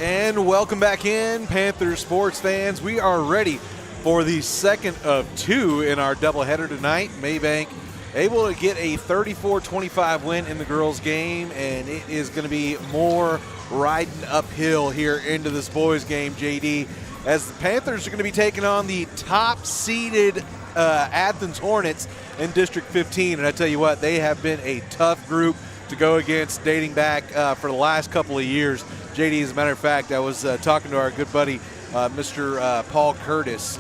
And welcome back in, Panthers sports fans. We are ready for the second of two in our doubleheader tonight. Mabank able to get a 34-25 win in the girls' game, and it is going to be more riding uphill here into this boys' game, JD, as the Panthers are going to be taking on the top-seeded Athens Hornets in District 15. And I tell you what, they have been a tough group to go against dating back for the last couple of years. JD, as a matter of fact, I was talking to our good buddy, Mr. Paul Curtis,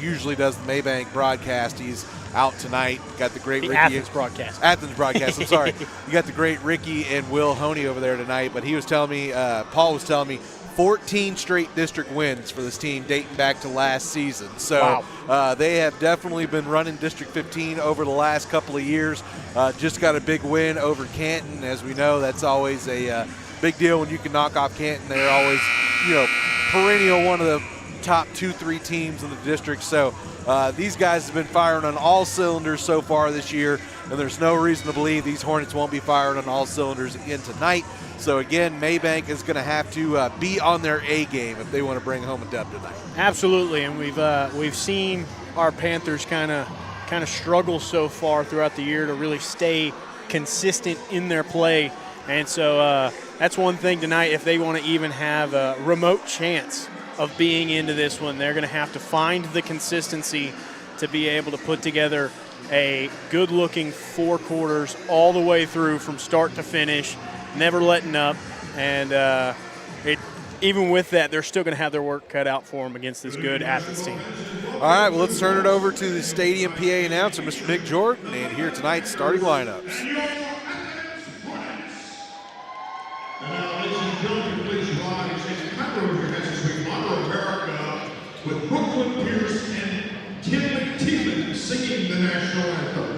usually does the Mabank broadcast. He's out tonight. Got the great Ricky. Athens broadcast. Athens broadcast, I'm sorry. You got the great Ricky and Will Honey over there tonight, but he was telling me, Paul was telling me, 14 straight district wins for this team dating back to last season. So wow. They have definitely been running District 15 over the last couple of years. Just got a big win over Canton. As we know, that's always a big deal when you can knock off Canton. They're always, perennial one of the top 2-3 teams in the district. So these guys have been firing on all cylinders so far this year, and there's no reason to believe these Hornets won't be firing on all cylinders again tonight. So again, Mabank is going to have to be on their A game if they want to bring home a dub tonight. Absolutely, and we've seen our Panthers kind of struggle so far throughout the year to really stay consistent in their play, and so that's one thing tonight. If they want to even have a remote chance of being into this one, they're going to have to find the consistency to be able to put together a good-looking 4 quarters all the way through from start to finish, never letting up, and even with that, they're still going to have their work cut out for them against this good Athens team. All right, well, let's turn it over to the stadium PA announcer, Mr. Nick Jordan, and here tonight's starting lineups. And now, ladies and gentlemen, please rise as Panthers against the Modern America with Brooklyn Pierce and Kinley Thielen singing the national anthem.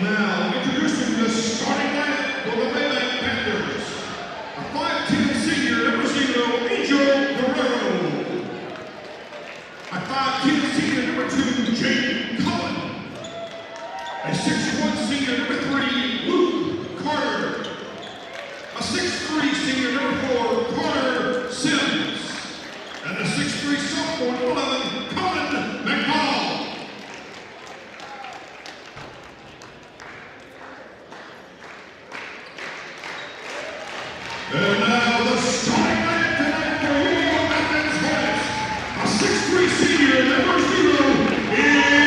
Now, introducing the starting lineup for the Mabank Panthers. A 5'10" senior, number 0, Angel Guerrero. A 5'10" senior, number 2, Jane Cullen. A 6'1" senior, number 3, Luke Carter. A 6'3" senior, number 4, Carter Sims. And a 6'3" sophomore, number 11, Colin McCall. And now the starting lineup tonight for Union Athens Hornets. A 6'3" senior, number 0, Emmanuel.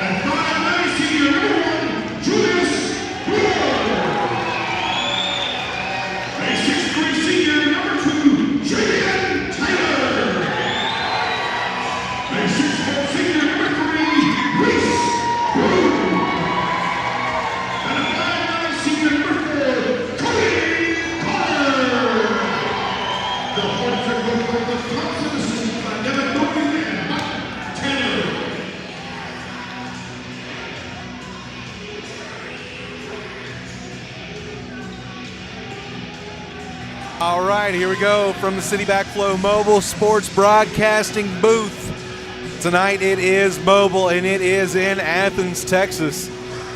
And 5'9" senior, number 1, Julius Brewer. A 6'3" senior, All right, here we go from the City Backflow Mobile Sports Broadcasting booth. Tonight it is mobile, and it is in Athens, Texas.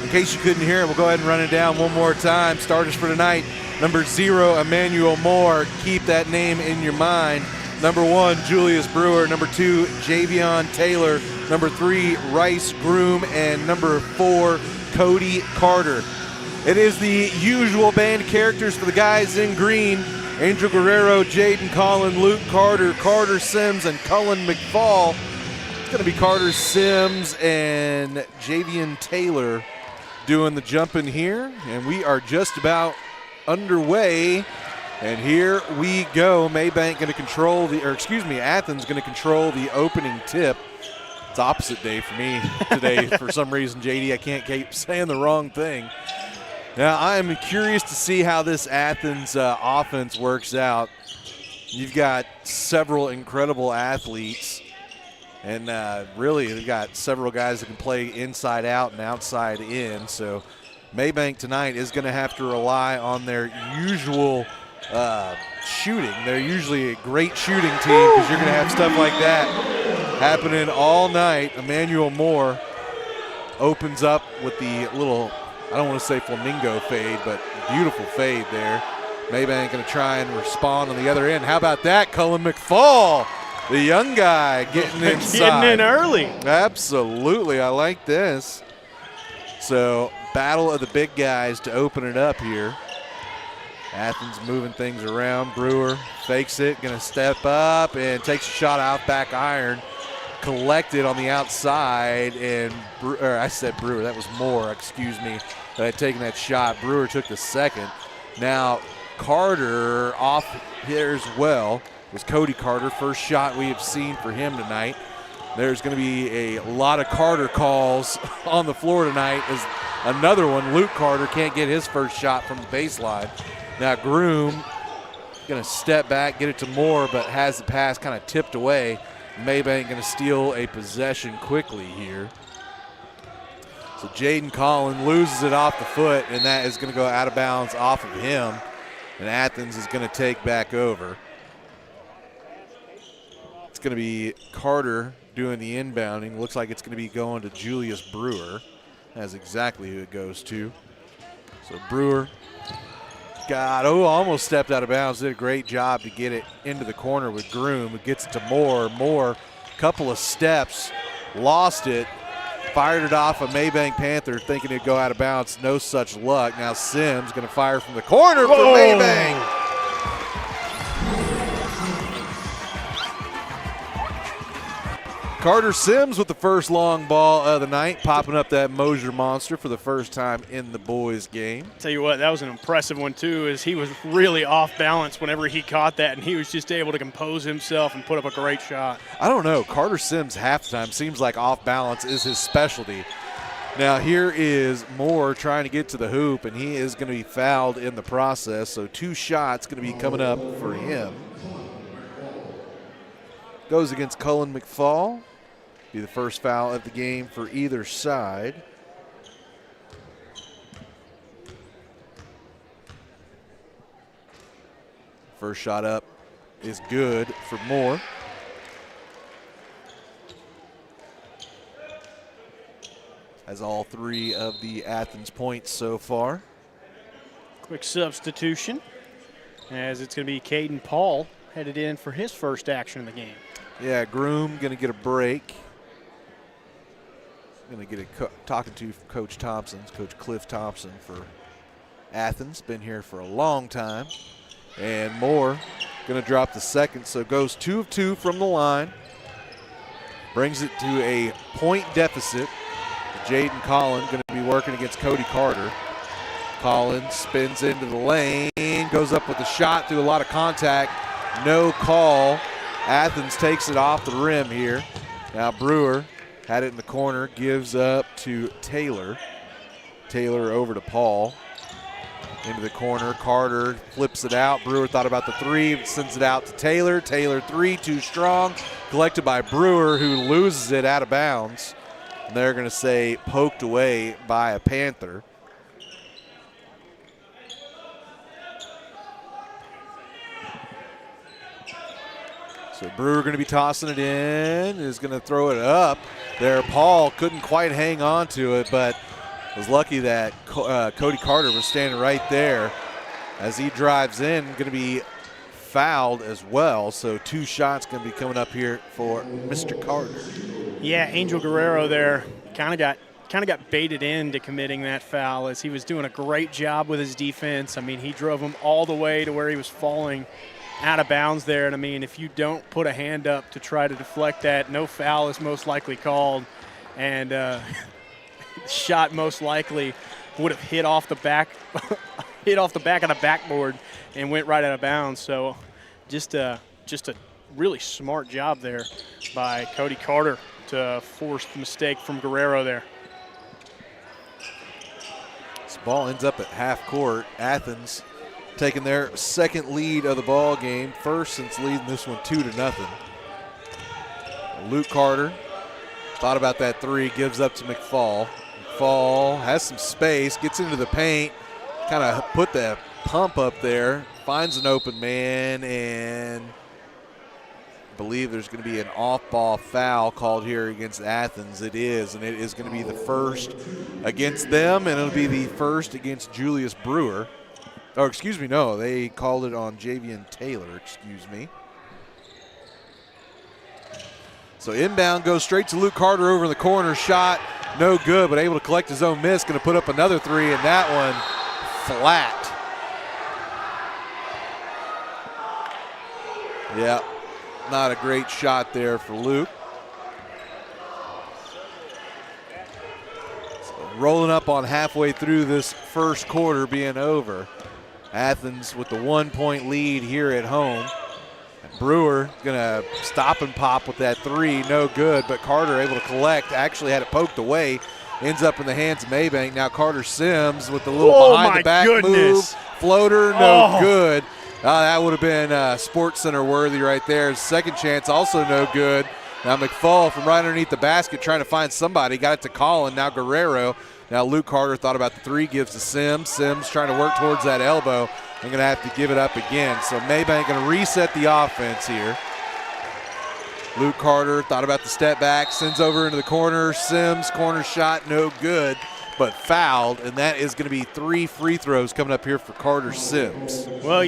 In case you couldn't hear it, we'll go ahead and run it down one more time. Starters for tonight, number 0, Emmanuel Moore. Keep that name in your mind. Number 1, Julius Brewer. Number 2, Javion Taylor. Number 3, Rice Groom. And number 4, Cody Carter. It is the usual band characters for the guys in green. Angel Guerrero, Jaden Collin, Luke Carter, Carter Sims, and Cullen McFall. It's going to be Carter Sims and Javion Taylor doing the jumping here. And we are just about underway. And here we go. Mabank going to control Athens going to control the opening tip. It's opposite day for me today for some reason, JD. I can't keep saying the wrong thing. Now, I am curious to see how this Athens offense works out. You've got several incredible athletes, and really they've got several guys that can play inside out and outside in. So Mabank tonight is going to have to rely on their usual shooting. They're usually a great shooting team because you're going to have stuff like that happening all night. Emmanuel Moore opens up with the little, I don't want to say flamingo fade, but beautiful fade there. Mabank going to try and respond on the other end. How about that? Cullen McFall, the young guy, getting inside. Getting in early. Absolutely. I like this. So, battle of the big guys to open it up here. Athens moving things around. Brewer fakes it, going to step up and takes a shot off back iron. Collected on the outside, and I said Brewer, that was Moore, excuse me, that had taken that shot. Brewer took the second. Now Carter off here as well. It was Cody Carter, first shot we have seen for him tonight. There's going to be a lot of Carter calls on the floor tonight as another one, Luke Carter, can't get his first shot from the baseline. Now Groom going to step back, get it to Moore, but has the pass kind of tipped away. Mabank going to steal a possession quickly here. So Jaden Collin loses it off the foot, and that is going to go out of bounds off of him. And Athens is going to take back over. It's going to be Carter doing the inbounding. Looks like it's going to be going to Julius Brewer. That's exactly who it goes to. So Brewer almost stepped out of bounds. Did a great job to get it into the corner with Groom, who gets it to Moore. Moore, couple of steps, lost it, fired it off a Mabank Panther, thinking it'd go out of bounds. No such luck. Now Sims going to fire from the corner for Mabank. Carter Sims with the first long ball of the night, popping up that Mosier monster for the first time in the boys' game. Tell you what, that was an impressive one too, as he was really off balance whenever he caught that, and he was just able to compose himself and put up a great shot. I don't know, Carter Sims half the time seems like off balance is his specialty. Now here is Moore trying to get to the hoop, and he is going to be fouled in the process, so 2 shots going to be coming up for him. Goes against Cullen McFall. Be the first foul of the game for either side. First shot up is good for Moore. Has all 3 of the Athens points so far. Quick substitution, as it's going to be Caden Paul headed in for his first action of the game. Yeah, Groom going to get a break. Going to get talking to Coach Thompson's, Coach Cliff Thompson for Athens. Been here for a long time. And Moore going to drop the second, so goes 2 of 2 from the line. Brings it to a point deficit. Jaden Collin going to be working against Cody Carter. Collin spins into the lane, goes up with a shot through a lot of contact. No call. Athens takes it off the rim here. Now Brewer had it in the corner, gives up to Taylor. Taylor over to Paul. Into the corner, Carter flips it out. Brewer thought about the 3, sends it out to Taylor. Taylor 3, too strong. Collected by Brewer, who loses it out of bounds. And they're going to say poked away by a Panther. So Brewer going to be tossing it in, is going to throw it up there. Paul couldn't quite hang on to it, but was lucky that Cody Carter was standing right there as he drives in. Going to be fouled as well, so 2 shots going to be coming up here for Mr. Carter. Yeah, Angel Guerrero there kind of got baited into committing that foul as he was doing a great job with his defense. I mean, he drove him all the way to where he was falling out of bounds there. And, I mean, if you don't put a hand up to try to deflect that, no foul is most likely called. And shot most likely would have hit off the back hit off the back of the backboard and went right out of bounds. So just a really smart job there by Cody Carter to force the mistake from Guerrero there. This ball ends up at half court. Athens taking their second lead of the ball game, first since leading this one 2-0. Luke Carter thought about that 3, gives up to McFall. McFall has some space, gets into the paint, kind of put that pump up there, finds an open man, and I believe there's going to be an off-ball foul called here against Athens. It is, and it is going to be the first against them, and it'll be the first against Julius Brewer. Oh, excuse me, no, they called it on Javian Taylor, excuse me. So inbound goes straight to Luke Carter over in the corner. Shot, no good, but able to collect his own miss. Going to put up another 3, and that one flat. Yeah, not a great shot there for Luke. So rolling up on halfway through this first quarter being over. Athens with the 1-point lead here at home. Brewer gonna stop and pop with that 3, no good, but Carter able to collect, actually had it poked away, ends up in the hands of Mabank. Now Carter Sims with the little behind the back move, floater, no good. That would have been Sports Center worthy right there. Second chance, also no good. Now McFall from right underneath the basket trying to find somebody, got it to Colin, now Guerrero. Now Luke Carter thought about the 3, gives to Sims. Sims trying to work towards that elbow. I'm going to have to give it up again. So Mabank going to reset the offense here. Luke Carter thought about the step back, sends over into the corner. Sims, corner shot, no good, but fouled. And that is going to be 3 free throws coming up here for Carter Sims. Well,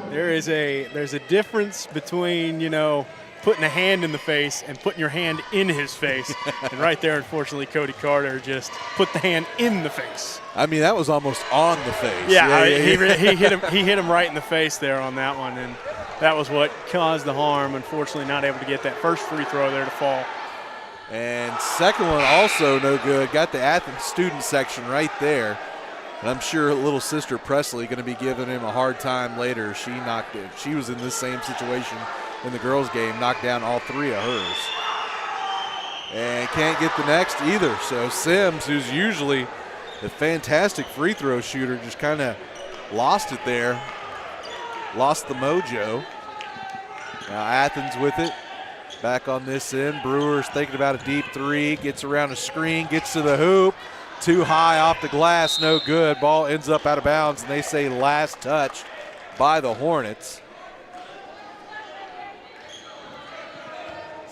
there's a difference between, putting a hand in the face and putting your hand in his face. And right there, unfortunately, Cody Carter just put the hand in the face. I mean, that was almost on the face. Yeah, he hit him right in the face there on that one, and that was what caused the harm. Unfortunately, not able to get that first free throw there to fall. And second one also no good. Got the Athens student section right there. And I'm sure little sister Presley going to be giving him a hard time later. She knocked it. She was in this same situation in the girls' game, knocked down all 3 of hers. And can't get the next either. So Sims, who's usually a fantastic free throw shooter, just kind of lost it there. Lost the mojo. Now Athens with it. Back on this end. Brewer's thinking about a deep 3. Gets around a screen. Gets to the hoop. Too high off the glass. No good. Ball ends up out of bounds, and they say last touched by the Hornets.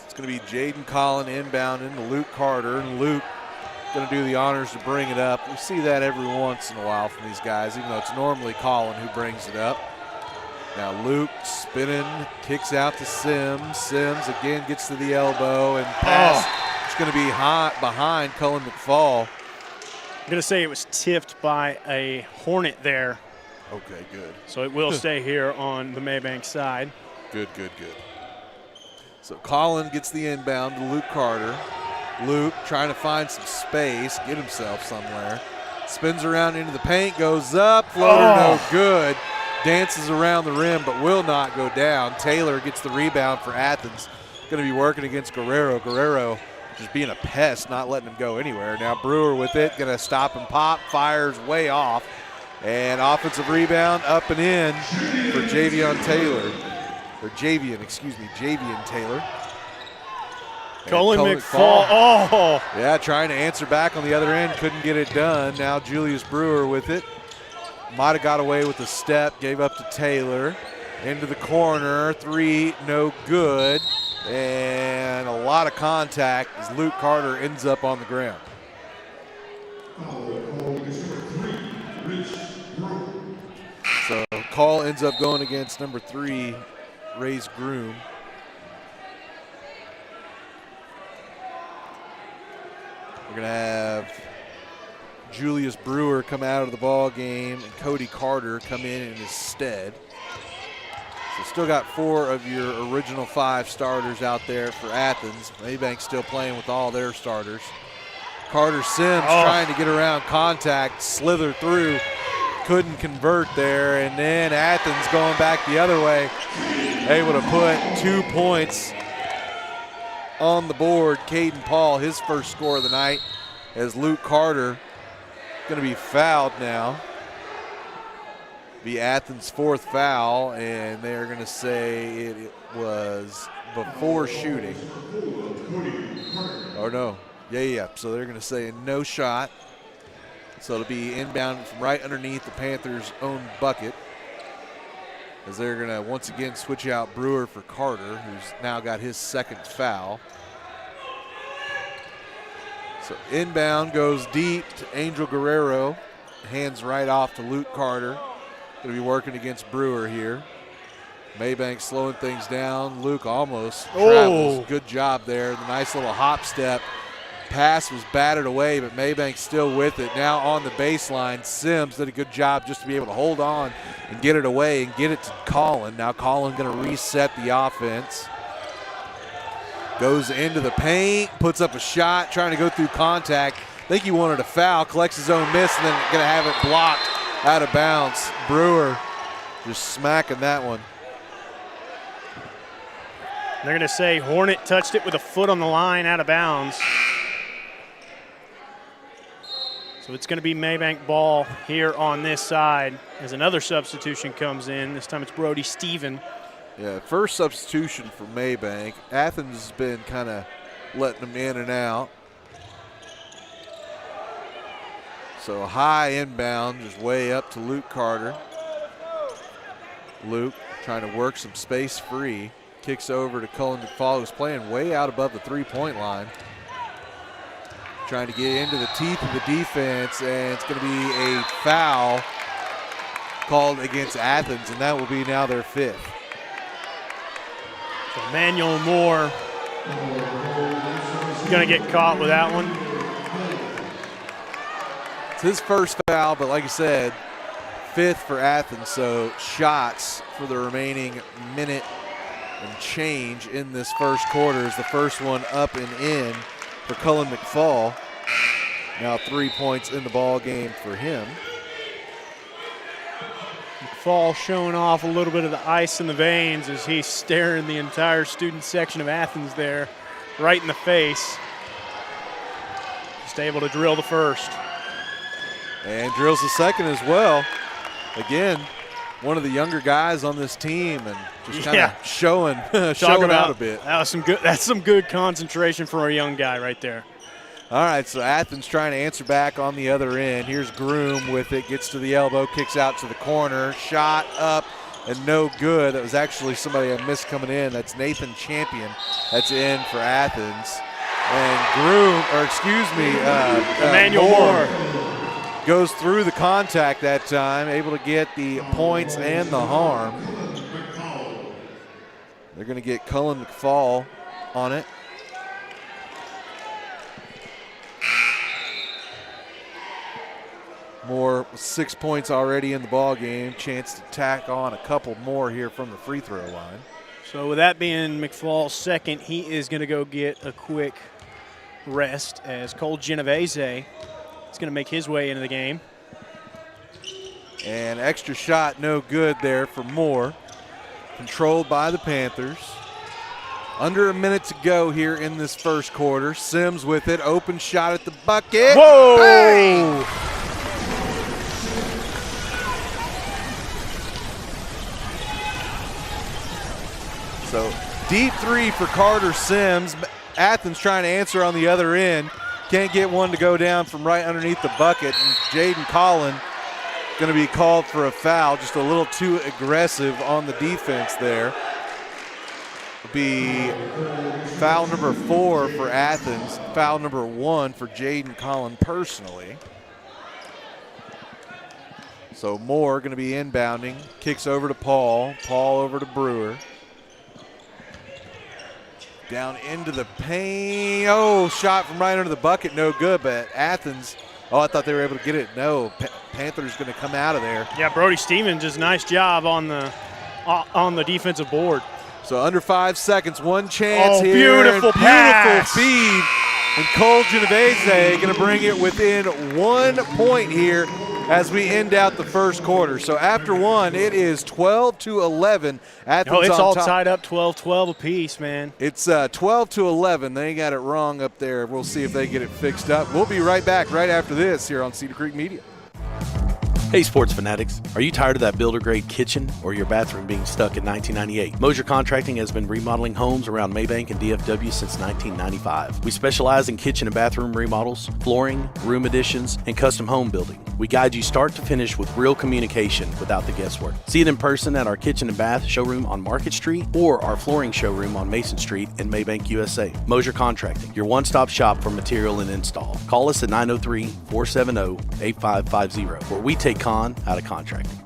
It's going to be Jaden Collin inbound into Luke Carter, and Luke going to do the honors to bring it up. We see that every once in a while from these guys, even though it's normally Collin who brings it up. Now Luke spinning, kicks out to Sims. Sims again gets to the elbow, and pass is going to be hot behind Cullen McFall. I'm going to say it was tipped by a Hornet there. Okay, good. So it will stay here on the Mabank side. Good. So Colin gets the inbound to Luke Carter. Luke trying to find some space, get himself somewhere. Spins around into the paint, goes up, floater no good. Dances around the rim but will not go down. Taylor gets the rebound for Athens. Going to be working against Guerrero. Guerrero just being a pest, not letting him go anywhere. Now Brewer with it, going to stop and pop, fires way off. And offensive rebound up and in for Javian Taylor. Colin McFall. Yeah, trying to answer back on the other end, couldn't get it done. Now Julius Brewer with it. Might have got away with a step, gave up to Taylor. Into the corner, three, no good. And a lot of contact as Luke Carter ends up on the ground. So call ends up going against number 3, Ray's Groom. We're going to have Julius Brewer come out of the ball game and Cody Carter come in his stead. So still got 4 of your original 5 starters out there for Athens. Mabank still playing with all their starters. Carter Sims trying to get around contact, slither through, couldn't convert there, and then Athens going back the other way, able to put 2 points on the board. Caden Paul, his first score of the night, as Luke Carter going to be fouled now. Be Athens' 4th foul, and they're going to say it was before shooting. Or no, yeah. So they're going to say no shot. So it'll be inbound from right underneath the Panthers' own bucket, as they're going to once again switch out Brewer for Carter, who's now got his 2nd foul. So inbound goes deep to Angel Guerrero, hands right off to Luke Carter. Going to be working against Brewer here. Mabank slowing things down. Luke almost travels. Good job there. The nice little hop step. Pass was batted away, but Mabank's still with it. Now on the baseline, Sims did a good job just to be able to hold on and get it away and get it to Collin. Now Collin going to reset the offense. Goes into the paint, puts up a shot, trying to go through contact. I think he wanted a foul, collects his own miss, and then going to have it blocked out of bounds. Brewer just smacking that one. They're going to say Hornet touched it with a foot on the line out of bounds. So it's going to be Mabank ball here on this side as another substitution comes in. This time it's Brody Stephen. Yeah, first substitution for Mabank. Athens has been kind of letting them in and out. So high inbound, just way up to Luke Carter. Luke trying to work some space free. Kicks over to Cullen McFall, who's playing way out above the 3-point line. Trying to get into the teeth of the defense, and it's going to be a foul called against Athens, and that will be now their 5th. Emmanuel Moore going to get caught with that one. It's his first foul, but like I said, 5th for Athens, so shots for the remaining minute and change in this first quarter is the first one up and in for Cullen McFall. Now 3 points in the ball game for him. McFall showing off a little bit of the ice in the veins as he's staring the entire student section of Athens there right in the face. Just able to drill the first. And drills the second as well. Again, one of the younger guys on this team, and just kind of showing out a bit. That was some good. That's some good concentration for a young guy right there. All right, so Athens trying to answer back on the other end. Here's Groom with it, gets to the elbow, kicks out to the corner, shot up and no good. That was actually somebody I missed coming in. That's Nathan Champion. That's in for Athens. And Emmanuel Moore goes through the contact that time, able to get the points and the harm. They're going to get Cullen McFall on it. Moore 6 points already in the ball game. Chance to tack on a couple more here from the free throw line. So with that being McFall's second, he is going to go get a quick rest as Cole Genovese is going to make his way into the game. And extra shot, no good there for Moore. Controlled by the Panthers. Under a minute to go here in this first quarter. Sims with it, open shot at the bucket. Whoa! Bang! So deep three for Carter Sims. Athens trying to answer on the other end. Can't get one to go down from right underneath the bucket. And Jaden Collin going to be called for a foul, just a little too aggressive on the defense there. It'll be foul number 4 for Athens, foul number 1 for Jaden Collin personally. So Moore going to be inbounding, kicks over to Paul, Paul over to Brewer. Down into the paint. Oh, shot from right under the bucket, no good, but Athens, oh, I thought they were able to get it. No, Panthers going to come out of there. Yeah, Brody Stevens does a nice job on the defensive board. So under 5 seconds, one chance here. Beautiful pass. Beautiful feed. And Cole Genovese going to bring it within 1 point here as we end out the first quarter. So after one, it is 12-11. Athens it's on all top. tied up 12-12 apiece, man. It's 12-11. They got it wrong up there. We'll see if they get it fixed up. We'll be right back right after this here on Cedar Creek Media. Hey sports fanatics, are you tired of that builder grade kitchen or your bathroom being stuck in 1998? Mosier Contracting has been remodeling homes around Mabank and DFW since 1995. We specialize in kitchen and bathroom remodels, flooring, room additions, and custom home building. We guide you start to finish with real communication without the guesswork. See it in person at our kitchen and bath showroom on Market Street or our flooring showroom on Mason Street in Mabank, USA. Mosier Contracting, your one-stop shop for material and install. Call us at 903-470-8550, where we take con out of contracting.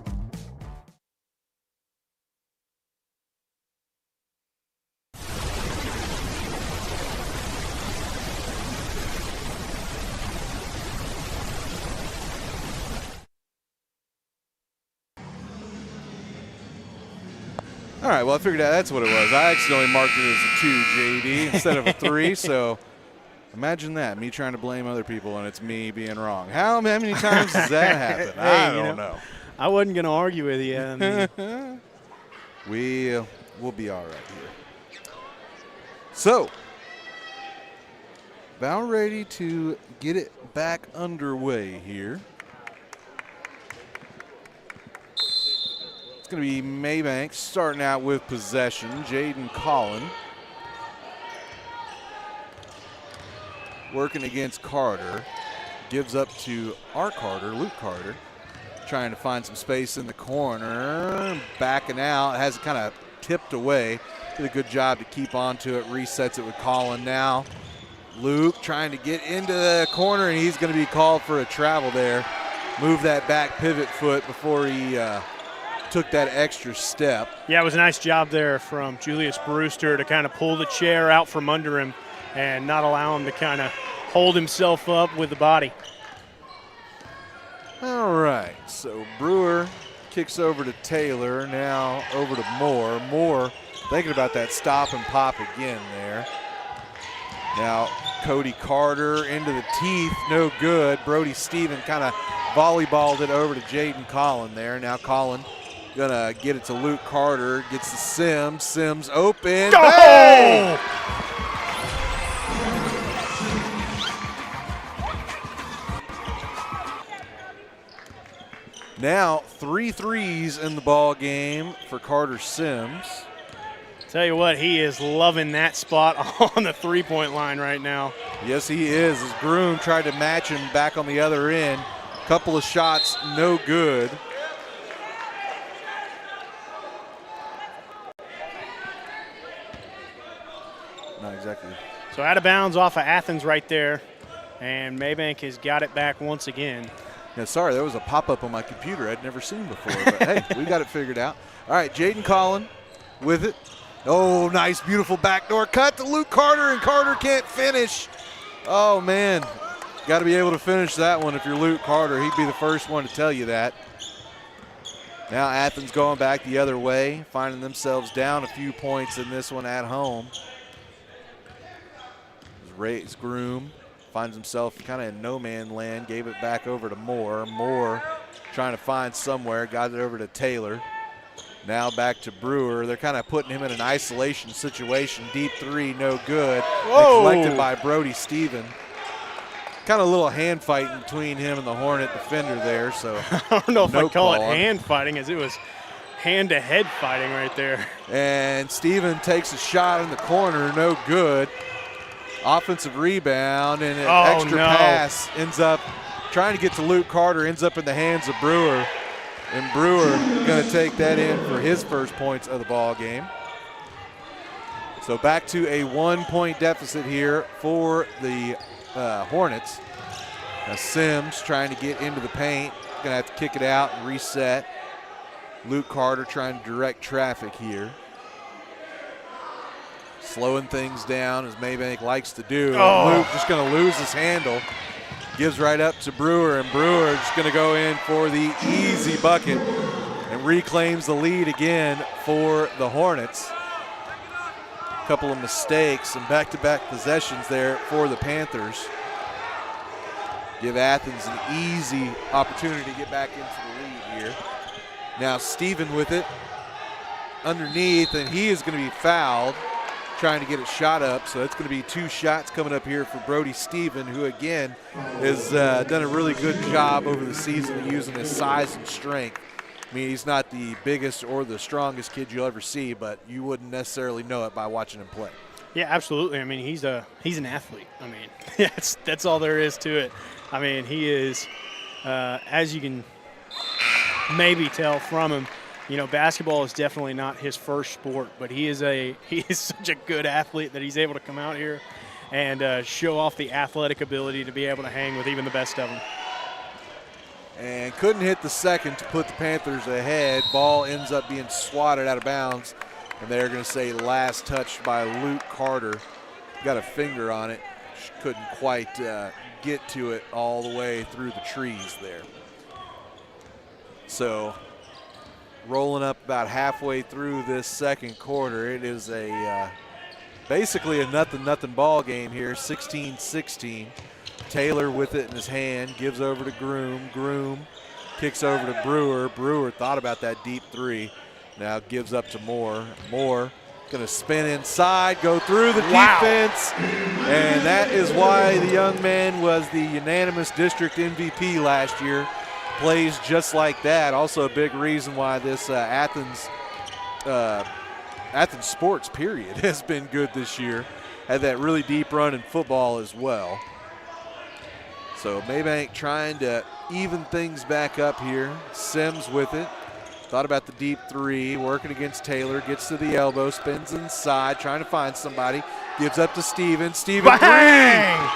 All right, well, I figured out that's what it was. I accidentally marked it as a 2, JD, instead of a 3, so imagine that, me trying to blame other people and it's me being wrong. How many times does that happen? I don't know. I wasn't going to argue with you. I mean. We'll be all right here. So, about ready to get it back underway here. It's going to be Mabank starting out with possession. Jaden Collin working against Carter. Gives up to our Carter, Luke Carter, trying to find some space in the corner. Backing out, has it kind of tipped away. Did a good job to keep onto it. Resets it with Collin now. Luke trying to get into the corner, and he's going to be called for a travel there. Move that back pivot foot before he took that extra step. Yeah, it was a nice job there from Julius Brewster to kind of pull the chair out from under him and not allow him to kind of hold himself up with the body. All right, so Brewer kicks over to Taylor, now over to Moore. Moore thinking about that stop and pop again there. Now Cody Carter into the teeth, no good. Brody Stephen kind of volleyballed it over to Jaden Collin there. Now Collin gonna get it to Luke Carter, gets to Sims. Sims open. Oh! Bang! Now 3 threes in the ball game for Carter Sims. Tell you what, he is loving that spot on the three-point line right now. Yes, he is. As Groom tried to match him back on the other end. Couple of shots, no good. Not exactly. So out of bounds off of Athens right there, and Mabank has got it back once again. Yeah, sorry, there was a pop-up on my computer I'd never seen before, but hey, we got it figured out. All right, Jaden Collin with it. Oh, nice, beautiful backdoor cut to Luke Carter, and Carter can't finish. Oh, man. Got to be able to finish that one if you're Luke Carter. He'd be the first one to tell you that. Now Athens going back the other way, finding themselves down a few points in this one at home. Ray's Groom finds himself kind of in no man land, gave it back over to Moore. Moore trying to find somewhere, got it over to Taylor. Now back to Brewer. They're kind of putting him in an isolation situation. Deep three, no good. Collected by Brody Stephen. Kind of a little hand fighting between him and the Hornet defender there. So I don't know if I call it hand fighting, as it was hand-to-head fighting right there. And Stephen takes a shot in the corner, no good. Offensive rebound, and an extra pass ends up trying to get to Luke Carter, ends up in the hands of Brewer. And Brewer going to take that in for his first points of the ball game. So back to a 1-point deficit here for the Hornets. Now Sims trying to get into the paint. Going to have to kick it out and reset. Luke Carter trying to direct traffic here. Slowing things down as Mabank likes to do. Oh. Luke just going to lose his handle. Gives right up to Brewer, and Brewer just going to go in for the easy bucket and reclaims the lead again for the Hornets. A couple of mistakes and back-to-back possessions there for the Panthers. Give Athens an easy opportunity to get back into the lead here. Now Steven with it underneath, and he is going to be fouled, trying to get it shot up. So it's going to be 2 shots coming up here for Brody Steven, who again has done a really good job over the season of using his size and strength. I mean, he's not the biggest or the strongest kid you'll ever see, but you wouldn't necessarily know it by watching him play. Yeah, absolutely. I mean, he's an athlete. I mean, that's all there is to it. I mean, he is, as you can maybe tell from him, you know, basketball is definitely not his first sport, but he is such a good athlete that he's able to come out here and show off the athletic ability to be able to hang with even the best of them. And couldn't hit the second to put the Panthers ahead. Ball ends up being swatted out of bounds, and they're going to say last touch by Luke Carter. Got a finger on it. Couldn't quite get to it all the way through the trees there. So rolling up about halfway through this second quarter, it is a basically a nothing ball game here, 16-16. Taylor with it in his hand, gives over to Groom. Groom kicks over to Brewer. Brewer thought about that deep 3. Now gives up to Moore. Moore going to spin inside, go through the defense. And that is why the young man was the unanimous district MVP last year. Plays just like that. Also a big reason why this Athens sports period has been good this year. Had that really deep run in football as well. So Mabank trying to even things back up here. Sims with it. Thought about the deep 3, working against Taylor, gets to the elbow, spins inside, trying to find somebody. Gives up to Steven. Steven, bang!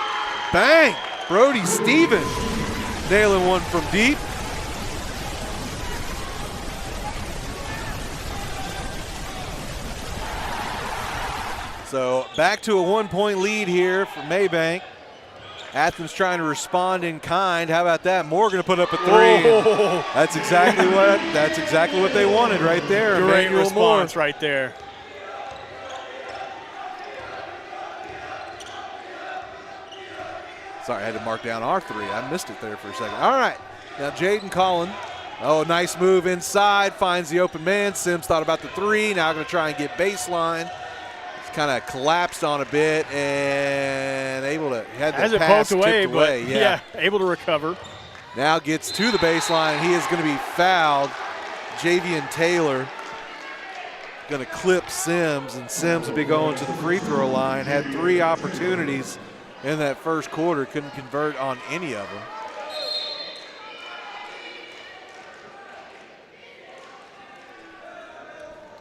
3. Bang! Brody Steven nailing one from deep. So back to a 1-point lead here for Mabank. Athens trying to respond in kind. How about that? Moore going to put up a 3. That's exactly what they wanted right there. Great Emmanuel response Moore. right there. Sorry, I had to mark down our 3. I missed it there for a second. All right, now Jaden Collin. Oh, nice move inside. Finds the open man. Sims thought about the 3. Now going to try and get baseline. Kind of collapsed on a bit and able to had the pass poked away, tipped away. Yeah, able to recover. Now gets to the baseline. He is going to be fouled. Javian Taylor going to clip Sims, and Sims will be going to the free throw line. Had 3 opportunities in that first quarter, couldn't convert on any of them.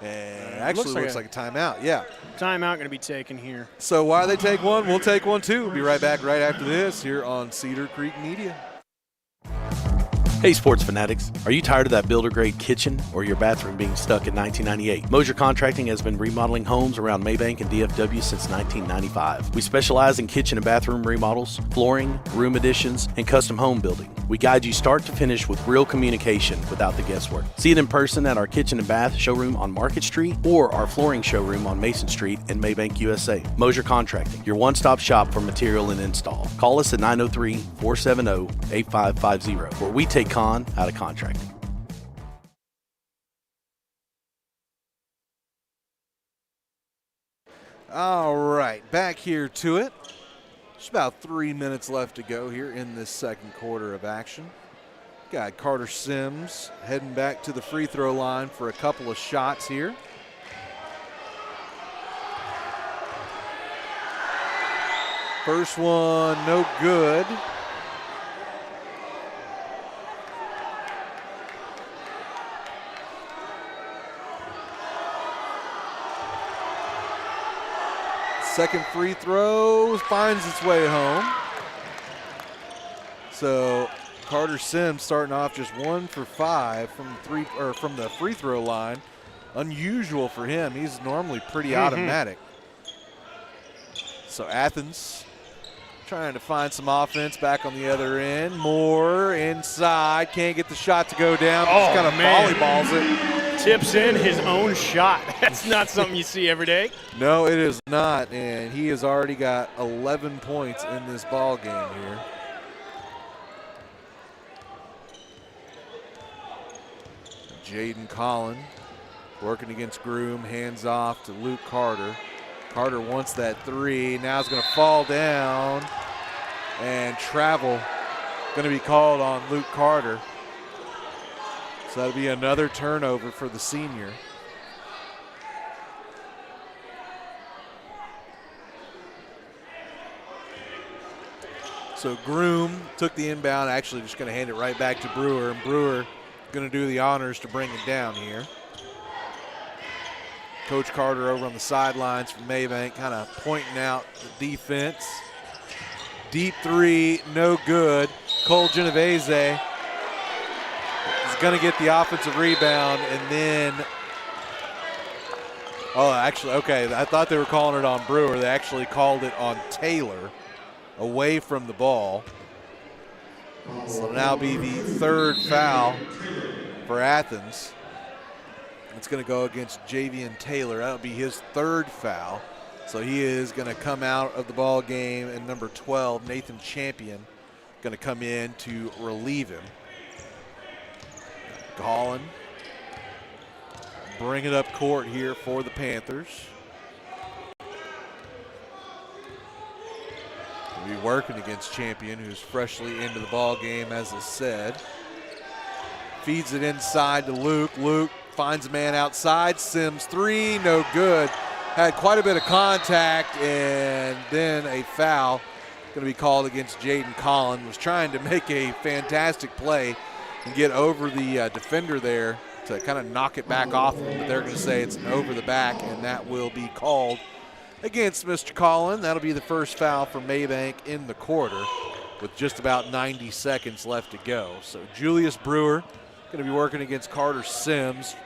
And actually looks like a timeout, yeah. Timeout going to be taken here. So while they take one, we'll take one too. We'll be right back right after this here on Cedar Creek Media. Hey sports fanatics, are you tired of that builder-grade kitchen or your bathroom being stuck in 1998? Mosier Contracting has been remodeling homes around Mabank and DFW since 1995. We specialize in kitchen and bathroom remodels, flooring, room additions, and custom home building. We guide you start to finish with real communication without the guesswork. See it in person at our kitchen and bath showroom on Market Street or our flooring showroom on Mason Street in Mabank, USA. Mosier Contracting, your one-stop shop for material and install. Call us at 903-470-8550, where we take con out of contracting. All right, back here to it. Just about 3 minutes left to go here in this second quarter of action. Got Carter Sims heading back to the free throw line for a couple of shots here. First one, no good. Second free throw finds its way home. So Carter Sims starting off just 1 for 5 from the free throw line. Unusual for him. He's normally pretty automatic. So Athens trying to find some offense back on the other end. Moore inside, can't get the shot to go down. Just kind of volleyballs it. Tips in his own shot. That's not something you see every day. No, it is not, and he has already got 11 points in this ball game here. Jaden Collin working against Groom, hands off to Luke Carter. Carter wants that three. Now it's going to fall down, and travel going to be called on Luke Carter. So that'll be another turnover for the senior. So Groom took the inbound, actually just going to hand it right back to Brewer, and Brewer going to do the honors to bring it down here. Coach Carter over on the sidelines from Mabank kind of pointing out the defense. Deep three, no good. Cole Genovese is going to get the offensive rebound, and then, oh, actually, okay, I thought they were calling it on Brewer. They actually called it on Taylor away from the ball. So it'll now be the third foul for Athens. It's going to go against Javian Taylor. That'll be his third foul. So he is going to come out of the ball game, and number 12, Nathan Champion, going to come in to relieve him. Collin bring it up court here for the Panthers. We'll be working against Champion, who's freshly into the ball game, as is said. Feeds it inside to Luke. Luke finds a man outside. Sims three, no good. Had quite a bit of contact, and then a foul going to be called against Jaden Collin. Was trying to make a fantastic play and get over the defender there to kind of knock it back off him, but they're going to say it's an over the back, and that will be called against Mr. Collin. That'll be the first foul for Mabank in the quarter with just about 90 seconds left to go. So Julius Brewer going to be working against Carter Sims.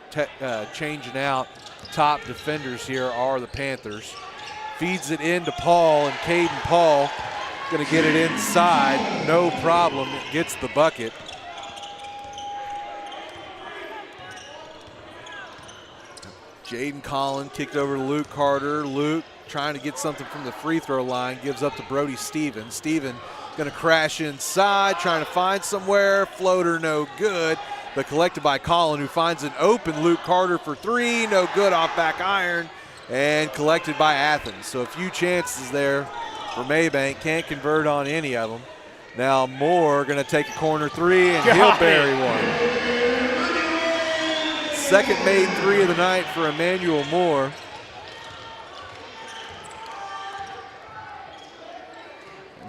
Changing out top defenders here are the Panthers. Feeds it into Paul, and Caden Paul going to get it inside. No problem. Gets the bucket. Jaden Collin kicked over to Luke Carter. Luke trying to get something from the free throw line. Gives up to Brody Stevens. Stevens going to crash inside, trying to find somewhere. Floater no good, but collected by Collin, who finds an open Luke Carter for three. No good off back iron, and collected by Athens. So a few chances there for Mabank. Can't convert on any of them. Now Moore going to take a corner three, and he'll bury one. Second made three of the night for Emmanuel Moore.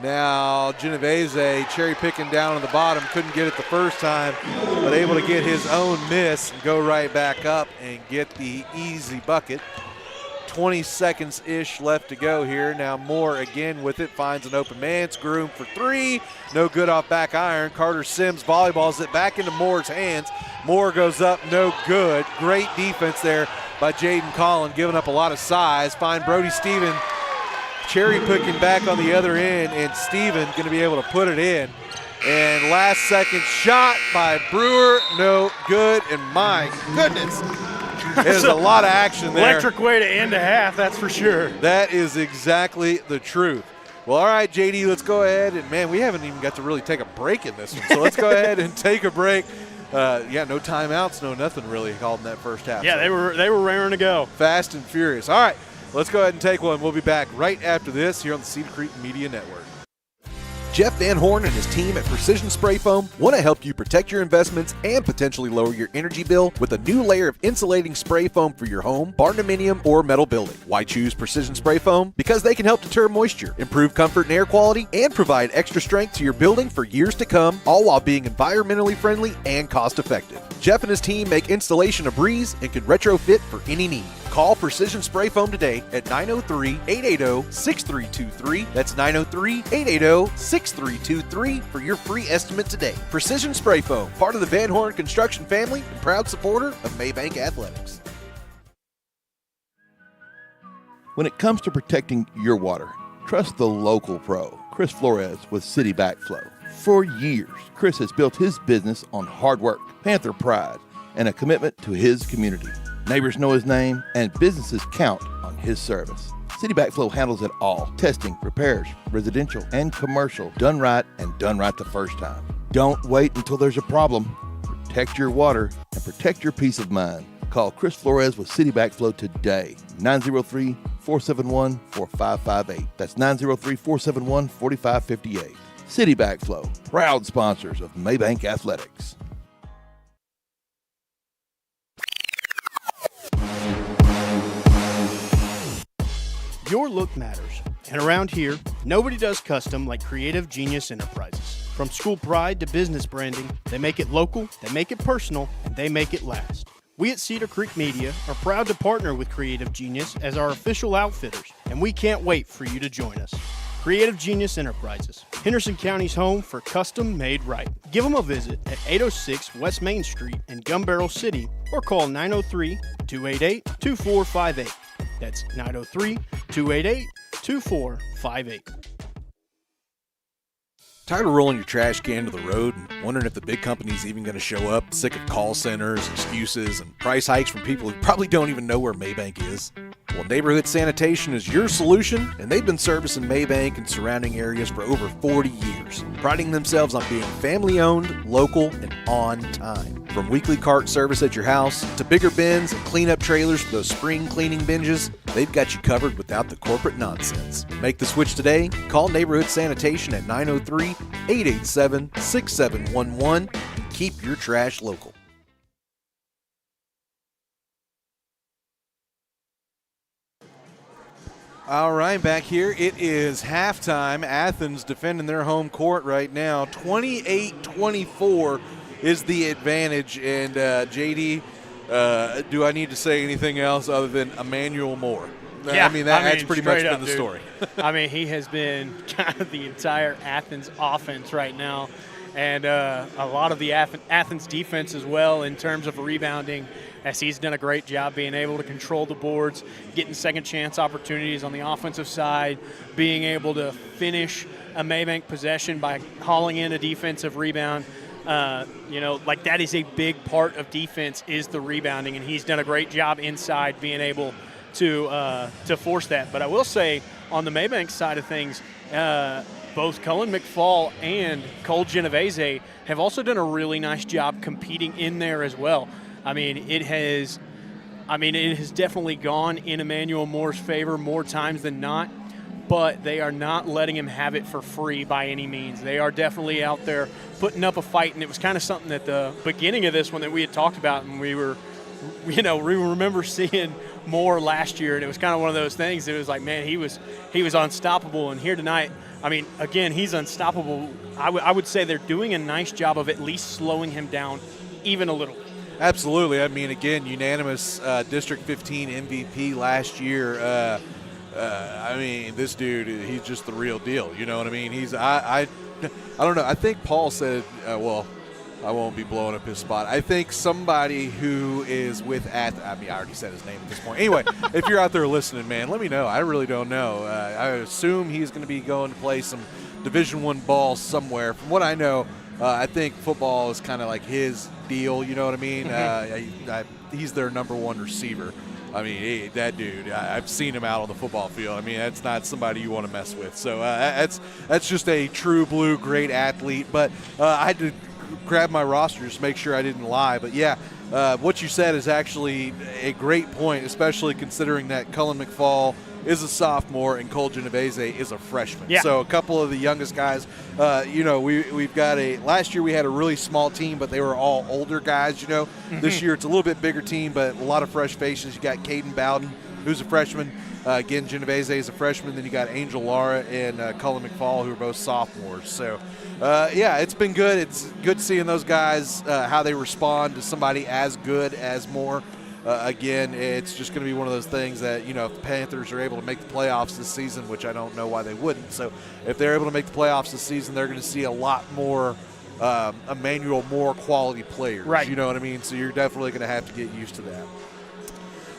Now Genovese cherry picking down on the bottom, couldn't get it the first time, but able to get his own miss and go right back up and get the easy bucket. 20 seconds-ish left to go here. Now Moore again with it, finds an open man. It's Groom for three. No good off back iron. Carter Sims volleyballs it back into Moore's hands. Moore goes up, no good. Great defense there by Jaden Collin, giving up a lot of size. Find Brody Stevens cherry picking back on the other end, and Stevens going to be able to put it in. And last second shot by Brewer, no good. And my goodness, there's a lot of action there. Electric way to end a half, that's for sure. That is exactly the truth. Well, all right, JD, let's go ahead. And, man, we haven't even got to really take a break in this one. So let's go ahead and take a break. No timeouts, no nothing really called in that first half. Yeah, so they were raring to go. Fast and furious. All right, let's go ahead and take one. We'll be back right after this here on the Cedar Creek Media Network. Jeff Van Horn and his team at Precision Spray Foam want to help you protect your investments and potentially lower your energy bill with a new layer of insulating spray foam for your home, barndominium, or metal building. Why choose Precision Spray Foam? Because they can help deter moisture, improve comfort and air quality, and provide extra strength to your building for years to come, all while being environmentally friendly and cost effective. Jeff and his team make installation a breeze and can retrofit for any need. Call Precision Spray Foam today at 903-880-6323. That's 903-880-6323 for your free estimate today. Precision Spray Foam, part of the Van Horn Construction family and proud supporter of Mabank Athletics. When it comes to protecting your water, trust the local pro, Chris Flores with City Backflow. For years, Chris has built his business on hard work, Panther pride, and a commitment to his community. Neighbors know his name, and businesses count on his service. City Backflow handles it all: testing, repairs, residential and commercial, done right and done right the first time. Don't wait until there's a problem. Protect your water and protect your peace of mind. Call Chris Flores with City Backflow today, 903-471-4558. That's 903-471-4558. City Backflow, proud sponsors of Mabank Athletics. Your look matters, and around here, nobody does custom like Creative Genius Enterprises. From school pride to business branding, they make it local, they make it personal, and they make it last. We at Cedar Creek Media are proud to partner with Creative Genius as our official outfitters, and we can't wait for you to join us. Creative Genius Enterprises, Henderson County's home for custom made right. Give them a visit at 806 West Main Street in Gun Barrel City or call 903-288-2458. That's 903-288-2458. Tired of rolling your trash can to the road and wondering if the big company's even going to show up? Sick of call centers, excuses, and price hikes from people who probably don't even know where Mabank is? Well, Neighborhood Sanitation is your solution, and they've been servicing Mabank and surrounding areas for over 40 years, priding themselves on being family-owned, local, and on time. From weekly cart service at your house to bigger bins and cleanup trailers for those spring cleaning binges, they've got you covered without the corporate nonsense. Make the switch today. Call Neighborhood Sanitation at 903-887-6711 and keep your trash local. All right, back here. It is halftime. Athens defending their home court right now. 28-24 is the advantage. And, JD, do I need to say anything else other than Emmanuel Moore? Yeah, that's pretty much been the story. I mean, he has been kind of the entire Athens offense right now, and a lot of the Athens defense as well in terms of rebounding, as he's done a great job being able to control the boards, getting second chance opportunities on the offensive side, being able to finish a Mabank possession by hauling in a defensive rebound. That is a big part of defense is the rebounding, and he's done a great job inside being able to force that. But I will say on the Mabank side of things, both Cullen McFall and Cole Genovese have also done a really nice job competing in there as well. It has definitely gone in Emmanuel Moore's favor more times than not, but they are not letting him have it for free by any means. They are definitely out there putting up a fight, and it was kind of something at the beginning of this one that we had talked about, and we remember seeing Moore last year, and it was kind of one of those things. It was like, man, he was unstoppable, and here tonight, again, he's unstoppable. I would say they're doing a nice job of at least slowing him down even a little. Absolutely. Again, unanimous District 15 MVP last year. This dude, he's just the real deal. You know what I mean? I don't know. I think Paul said, I won't be blowing up his spot. I think somebody who is with I already said his name at this point. Anyway, if you're out there listening, man, let me know. I really don't know. I assume he's going to be going to play some Division I ball somewhere. From what I know, I think football is kind of like his deal. You know what I mean? He's their number one receiver. That dude, I've seen him out on the football field. That's not somebody you want to mess with. So that's just a true blue great athlete. But I had to grab my roster just to make sure I didn't lie. But, yeah, what you said is actually a great point, especially considering that Cullen McFall is a sophomore and Cole Genovese is a freshman. Yeah. So a couple of the youngest guys, we've got last year we had a really small team, but they were all older guys, Mm-hmm. This year it's a little bit bigger team, but a lot of fresh faces. You got Caden Bowden, who's a freshman. Again, Genovese is a freshman. Then you got Angel Lara and Cullen McFall, who are both sophomores. So, it's been good. It's good seeing those guys, how they respond to somebody as good as Moore. again, it's just going to be one of those things that, if the Panthers are able to make the playoffs this season, which I don't know why they wouldn't. So if they're able to make the playoffs this season, they're going to see a lot more Emmanuel Moore quality players. Right. You know what I mean? So you're definitely going to have to get used to that.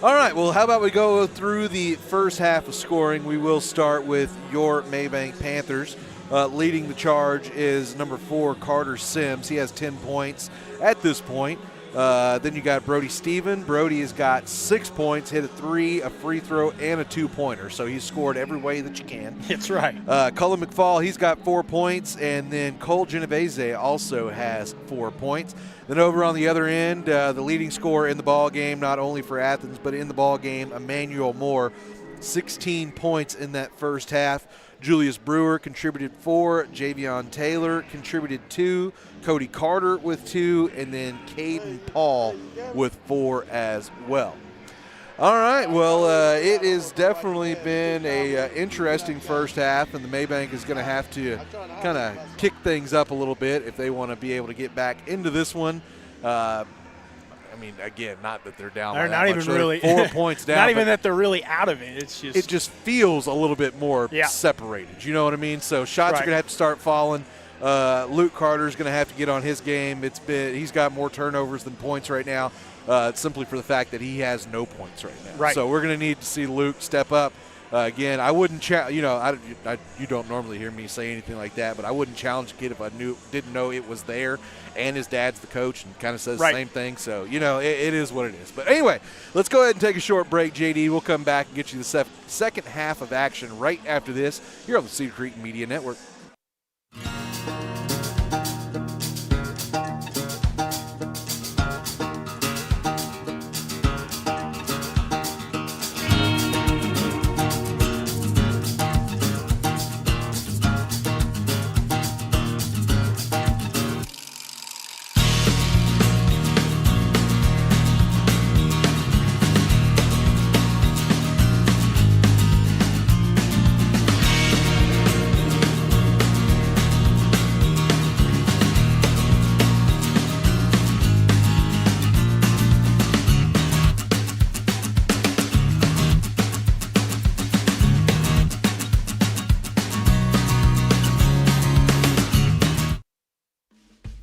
All right, well, how about we go through the first half of scoring? We will start with your Mabank Panthers. Leading the charge is number 4, Carter Sims. He has 10 points at this point. Then you got Brody Steven. Brody has got 6 points, hit a 3, a free throw, and a 2-pointer. So he's scored every way that you can. That's right. Cullen McFall, he's got 4 points. And then Cole Genovese also has 4 points. Then over on the other end, the leading scorer in the ball game, not only for Athens, but in the ball game, Emmanuel Moore, 16 points in that first half. Julius Brewer contributed 4. Javion Taylor contributed 2. Cody Carter with 2. And then Caden Paul with 4 as well. All right, well, it has definitely been a interesting first half, and the Mabank is going to have to kind of kick things up a little bit if they want to be able to get back into this one. I mean, again, not that they're down. They're not even really 4 points down. Not even that they're really out of it. It's just it just feels a little bit more separated. You know what I mean? So shots are going to have to start falling. Luke Carter's going to have to get on his game. He's got more turnovers than points right now, simply for the fact that he has no points right now. Right. So we're going to need to see Luke step up. Again, I wouldn't you don't normally hear me say anything like that, but I wouldn't challenge a kid if I didn't know it was there, and his dad's the coach and kind of says the same thing. So, it is what it is. But anyway, let's go ahead and take a short break, JD. We'll come back and get you the second half of action right after this here on the Cedar Creek Media Network.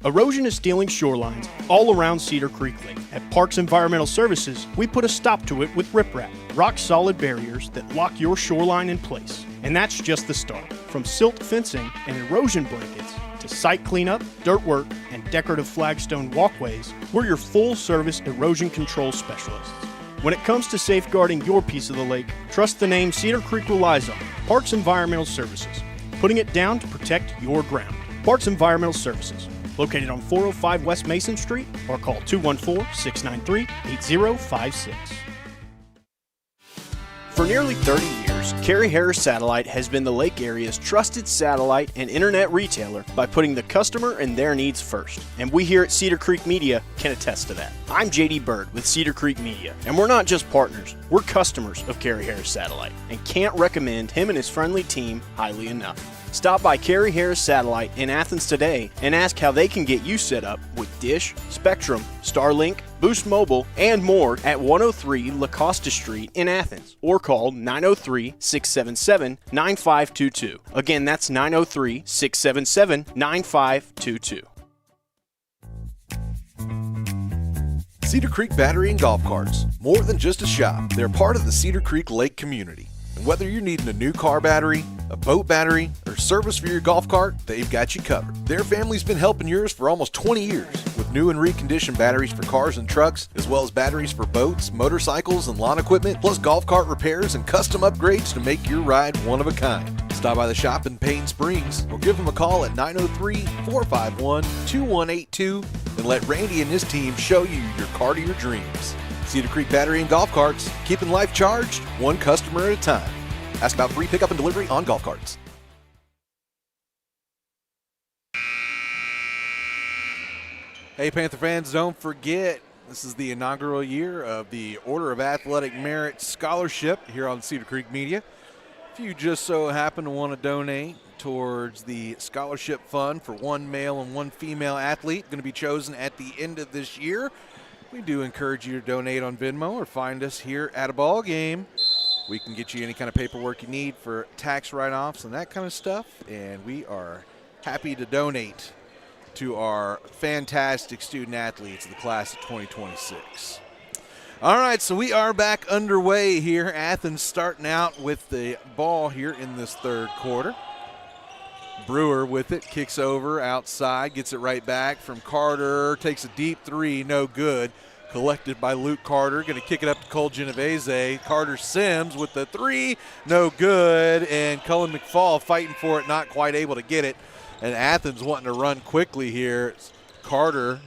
Erosion is stealing shorelines all around Cedar Creek Lake. At Parks Environmental Services, we put a stop to it with riprap, rock-solid barriers that lock your shoreline in place. And that's just the start. From silt fencing and erosion blankets to site cleanup, dirt work, and decorative flagstone walkways, we're your full-service erosion control specialists. When it comes to safeguarding your piece of the lake, trust the name Cedar Creek relies on, Parks Environmental Services, putting it down to protect your ground. Parks Environmental Services, located on 405 West Mason Street, or call 214-693-8056. For nearly 30 years, Carrie Harris Satellite has been the Lake area's trusted satellite and internet retailer by putting the customer and their needs first. And we here at Cedar Creek Media can attest to that. I'm JD Bird with Cedar Creek Media, and we're not just partners, we're customers of Carrie Harris Satellite, and can't recommend him and his friendly team highly enough. Stop by Carrie Harris Satellite in Athens today and ask how they can get you set up with Dish, Spectrum, Starlink, Boost Mobile, and more at 103 La Costa Street in Athens, or call 903-677-9522. Again, that's 903-677-9522. Cedar Creek Battery and Golf Carts. More than just a shop, they're part of the Cedar Creek Lake community. And whether you're needing a new car battery, a boat battery, or service for your golf cart, they've got you covered. Their family's been helping yours for almost 20 years with new and reconditioned batteries for cars and trucks, as well as batteries for boats, motorcycles, and lawn equipment, plus golf cart repairs and custom upgrades to make your ride one of a kind. Stop by the shop in Payne Springs or give them a call at 903-451-2182 and let Randy and his team show you your car to your dreams. Cedar Creek Battery and Golf Carts, keeping life charged, one customer at a time. Ask about free pickup and delivery on golf carts. Hey, Panther fans, don't forget, this is the inaugural year of the Order of Athletic Merit Scholarship here on Cedar Creek Media. If you just so happen to want to donate towards the scholarship fund for one male and one female athlete going to be chosen at the end of this year, We do encourage you to donate on Venmo or find us here at a ball game. We can get you any kind of paperwork you need for tax write-offs and that kind of stuff, and we are happy to donate to our fantastic student athletes of the class of 2026. All right, so we are back underway here. Athens starting out with the ball here in this third quarter. Brewer with it, kicks over outside, gets it right back from Carter, takes a deep three, no good. Collected by Luke Carter, going to kick it up to Cole Genovese. Carter Sims with the three, no good. And Cullen McFall fighting for it, not quite able to get it. And Athens wanting to run quickly here. Carter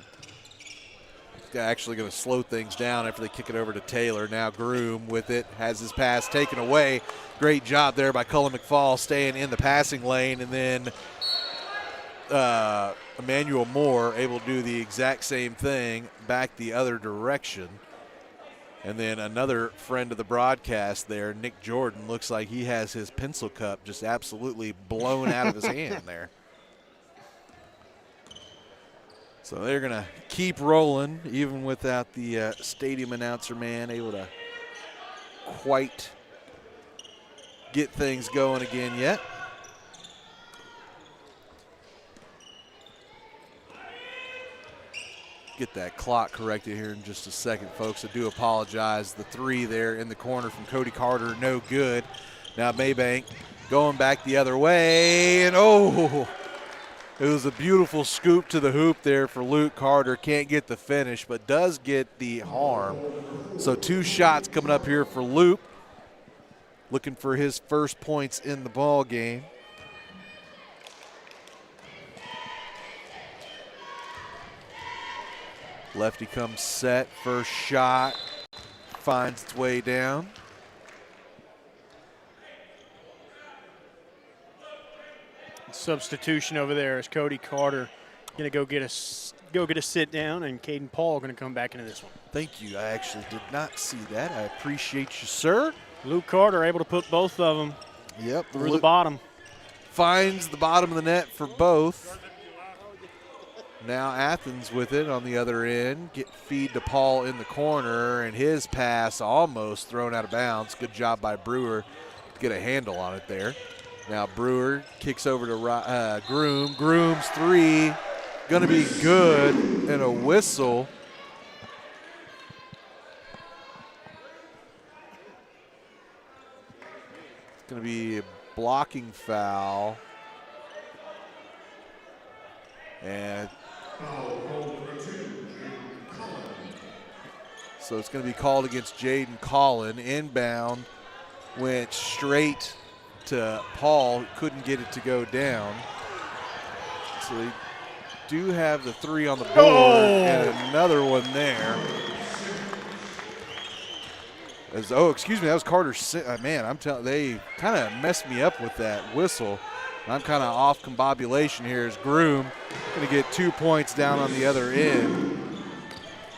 actually going to slow things down after they kick it over to Taylor. Now Groom with it, has his pass taken away. Great job there by Cullen McFall staying in the passing lane. And then Emmanuel Moore able to do the exact same thing back the other direction. And then another friend of the broadcast there, Nick Jordan, looks like he has his pencil cup just absolutely blown out of his hand there. So they're going to keep rolling, even without the stadium announcer man able to quite get things going again yet. Get that clock corrected here in just a second, folks. I do apologize. The three there in the corner from Cody Carter, no good. Now Mabank going back the other way, and oh, it was a beautiful scoop to the hoop there for Luke Carter. Can't get the finish, but does get the harm. So 2 shots coming up here for Luke, looking for his first points in the ball game. Lefty comes set, first shot, finds its way down. Substitution over there is Cody Carter going to go get a sit down, and Caden Paul going to come back into this one. Thank you. I actually did not see that. I appreciate you, sir. Luke Carter able to put both of them through the bottom. Finds the bottom of the net for both. Now Athens with it on the other end. Feed to Paul in the corner, and his pass almost thrown out of bounds. Good job by Brewer to get a handle on it there. Now Brewer kicks over to Groom. Groom's three, going to be good, and a whistle. It's going to be a blocking foul. And so it's going to be called against Jaden Collin. Inbound went straight to Paul, couldn't get it to go down. So they do have the three on the board, and another one there. Excuse me, that was Carter. Man, I'm telling, they kind of messed me up with that whistle. I'm kind of off combobulation here as Groom going to get 2 points down on the other end.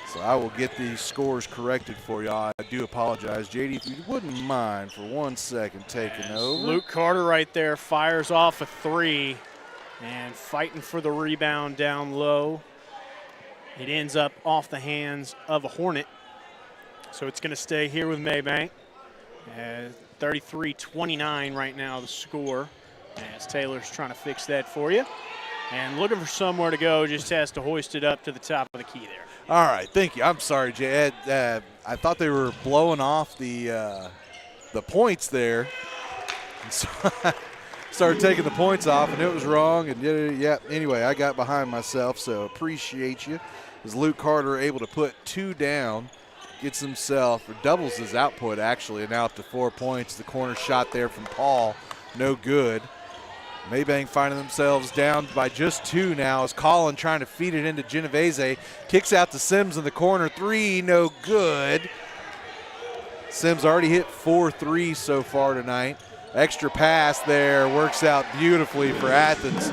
So I will get these scores corrected for y'all. I do apologize. JD, if you wouldn't mind for 1 second taking over. Luke Carter right there fires off a three and fighting for the rebound down low. It ends up off the hands of a Hornet. So it's going to stay here with Mabank. 33-29 right now the score, as Taylor's trying to fix that for you. And looking for somewhere to go, just has to hoist it up to the top of the key there. All right, thank you. I'm sorry, Jay. I thought they were blowing off the points there. And so I started taking the points off, and it was wrong. And anyway, I got behind myself, so appreciate you. As Luke Carter able to put 2 down, gets himself, or doubles his output actually, and now up to 4 points. The corner shot there from Paul, no good. Mabank finding themselves down by just 2 now as Collin trying to feed it into Genovese. Kicks out to Sims in the corner. 3, no good. Sims already hit 4 threes so far tonight. Extra pass there works out beautifully for Athens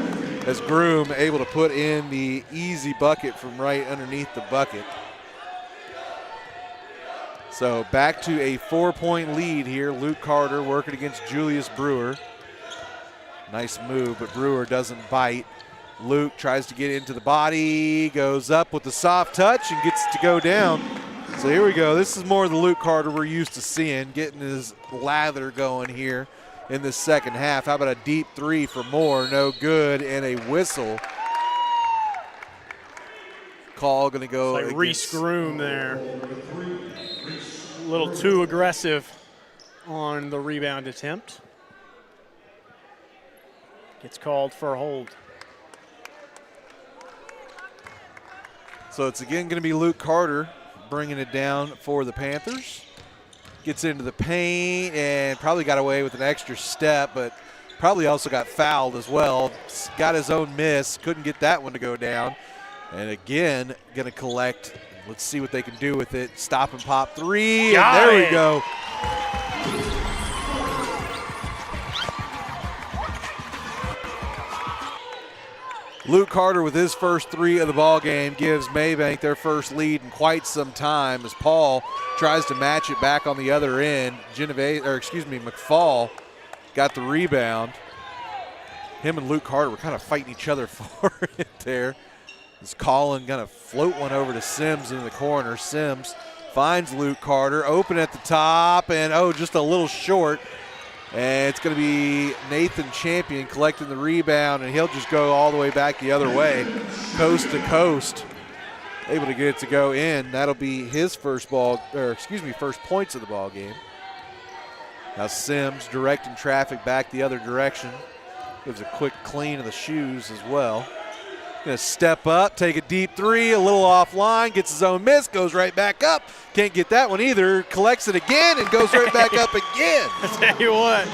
as Groom able to put in the easy bucket from right underneath the bucket. So back to a 4-point lead here. Luke Carter working against Julius Brewer. Nice move, but Brewer doesn't bite. Luke tries to get into the body, goes up with the soft touch and gets to go down. So here we go. This is more of the Luke Carter we're used to seeing, getting his lather going here in the second half. How about a deep three for Moore? No good, and a whistle. Call going to go. It's like Reese Groom there. A little too aggressive on the rebound attempt. Gets called for a hold. So it's again going to be Luke Carter bringing it down for the Panthers. Gets into the paint and probably got away with an extra step, but probably also got fouled as well. Got his own miss, couldn't get that one to go down. And again, going to collect. Let's see what they can do with it. Stop and pop three, and there we go. Luke Carter with his first three of the ball game gives Mabank their first lead in quite some time as Paul tries to match it back on the other end. McFall got the rebound. Him and Luke Carter were kind of fighting each other for it there. As Colin going to float one over to Sims in the corner. Sims finds Luke Carter, open at the top, and just a little short. And it's going to be Nathan Champion collecting the rebound, and he'll just go all the way back the other way, coast to coast, able to get it to go in. That'll be his first points of the ball game. Now Sims directing traffic back the other direction. Gives a quick clean of the shoes as well. Going to step up, take a deep three, a little offline, gets his own miss, goes right back up. Can't get that one either. Collects it again and goes right back up again. I tell you what,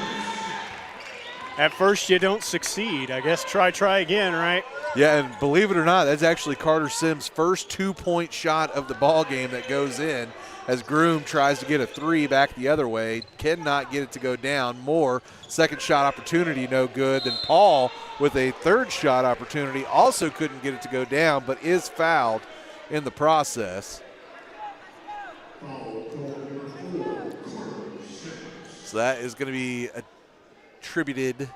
at first you don't succeed. I guess try again, right? Yeah, and believe it or not, that's actually Carter Sims' first 2-point shot of the ball game that goes in as Groom tries to get a three back the other way. Cannot get it to go down. Moore, second shot opportunity, no good. Then Paul with a third shot opportunity, also couldn't get it to go down, but is fouled in the process. So that is going to be attributed,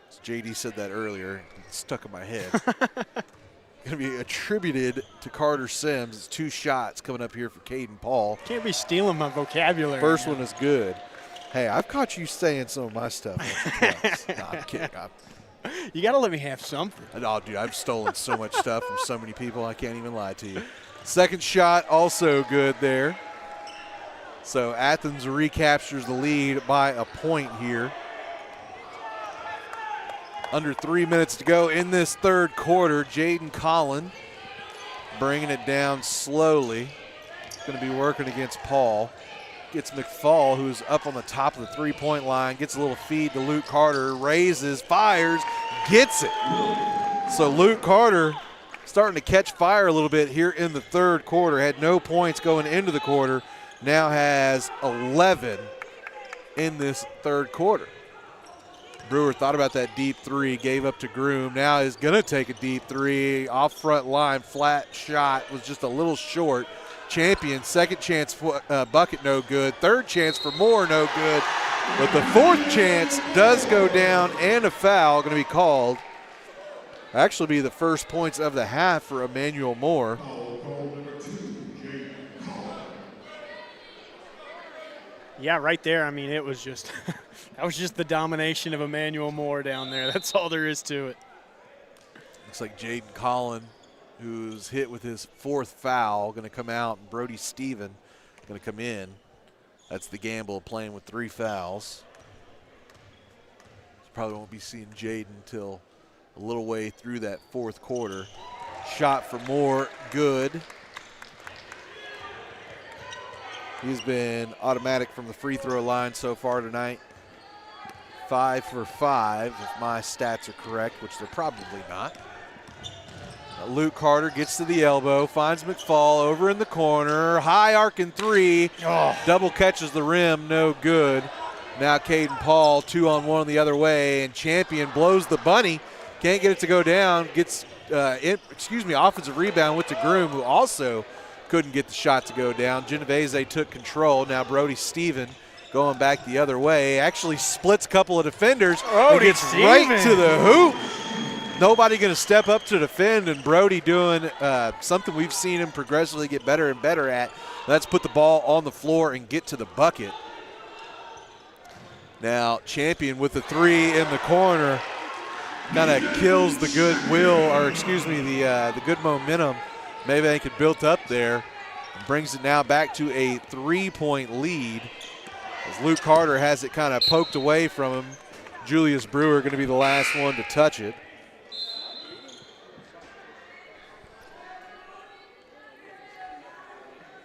as JD said that earlier, it stuck in my head. Going to be attributed to Carter Sims. It's 2 shots coming up here for Caden Paul. Can't be stealing my vocabulary. First one is good. Hey, I've caught you saying some of my stuff. No, I'm kidding. You got to let me have something. Oh, dude, I've stolen so much stuff from so many people, I can't even lie to you. Second shot also good there. So Athens recaptures the lead by a point here. Under 3 minutes to go in this third quarter. Jaden Collin bringing it down slowly. Going to be working against Paul. Gets McFall, who's up on the top of the three-point line, gets a little feed to Luke Carter, raises, fires, gets it. So Luke Carter starting to catch fire a little bit here in the third quarter. Had no points going into the quarter. Now has 11 in this third quarter. Brewer thought about that deep three, gave up to Groom. Now is going to take a deep three. Off front line, flat shot, was just a little short. Champion, second chance bucket, no good. Third chance for Moore, no good. But the fourth chance does go down, and a foul going to be called. Actually be the first points of the half for Emmanuel Moore. Yeah, right there. I mean, it was just that was just the domination of Emmanuel Moore down there. That's all there is to it. Looks like Jaden Collin, who's hit with his fourth foul, going to come out, and Brody Stephen going to come in. That's the gamble of playing with 3 fouls. Probably won't be seeing Jaden until a little way through that fourth quarter. Shot for Moore, good. He's been automatic from the free throw line so far tonight. 5 for 5, if my stats are correct, which they're probably not. Luke Carter gets to the elbow, finds McFall over in the corner. High arcing three. Double catches the rim, no good. Now Caden Paul, 2-on-1 the other way, and Champion blows the bunny. Can't get it to go down. Gets, offensive rebound with to Groom, who also couldn't get the shot to go down. Genovese took control. Now Brody Stephen going back the other way. Actually splits a couple of defenders. And gets right to the hoop. nobody going to step up to defend, and Brody doing something we've seen him progressively get better and better at. Let's put the ball on the floor and get to the bucket. Now Champion with the three in the corner kind of kills the good will, or excuse me, the good momentum Mabank had built up there. Brings it now back to a 3-point lead as Luke Carter has it kind of poked away from him. Julius Brewer going to be the last one to touch it.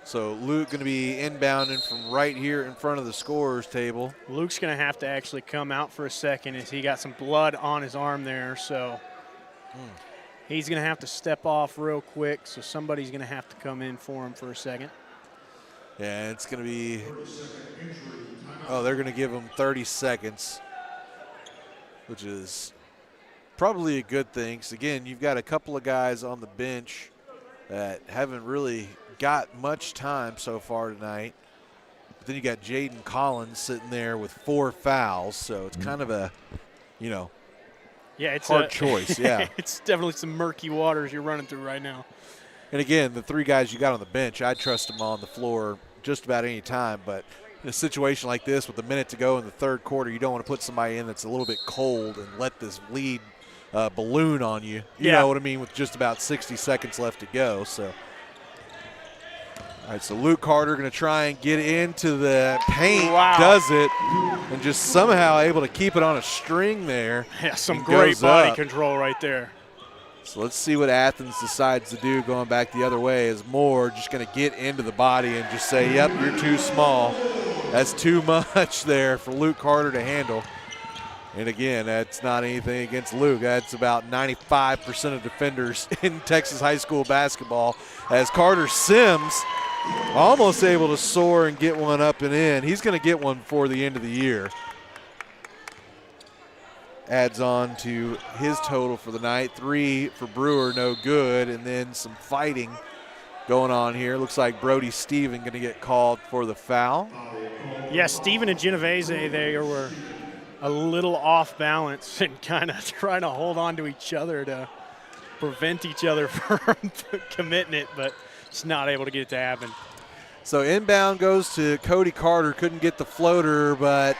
So Luke going to be inbounding from right here in front of the scorer's table. Luke's going to have to actually come out for a second as he got some blood on his arm there. So he's going to have to step off real quick. So somebody's going to have to come in for him for a second. Yeah, it's going to be, they're going to give him 30 seconds, which is probably a good thing. So again, you've got a couple of guys on the bench that haven't really got much time so far tonight. But then you got Jaden Collins sitting there with 4 fouls, so it's kind of a, it's hard choice. Yeah, it's definitely some murky waters you're running through right now. And again, the 3 guys you got on the bench, I'd trust them on the floor just about any time. But in a situation like this with a minute to go in the third quarter, you don't want to put somebody in that's a little bit cold and let this lead balloon on you. You know what I mean, with just about 60 seconds left to go. So. All right, so Luke Carter going to try and get into the paint. Wow. Does it, and just somehow able to keep it on a string there. Yeah, some great body control right there. So let's see what Athens decides to do going back the other way. Is Moore just going to get into the body and just say, yep, you're too small. That's too much there for Luke Carter to handle. And again, that's not anything against Luke. That's about 95% of defenders in Texas high school basketball. As Carter Sims almost able to soar and get one up and in. He's going to get one before the end of the year. Adds on to his total for the night. 3 for Brewer, no good. And then some fighting going on here. Looks like Brody Steven going to get called for the foul. Yeah, Steven and Genovese, they were a little off balance and kind of trying to hold on to each other to prevent each other from committing it, but just not able to get it to happen. So inbound goes to Cody Carter. Couldn't get the floater, but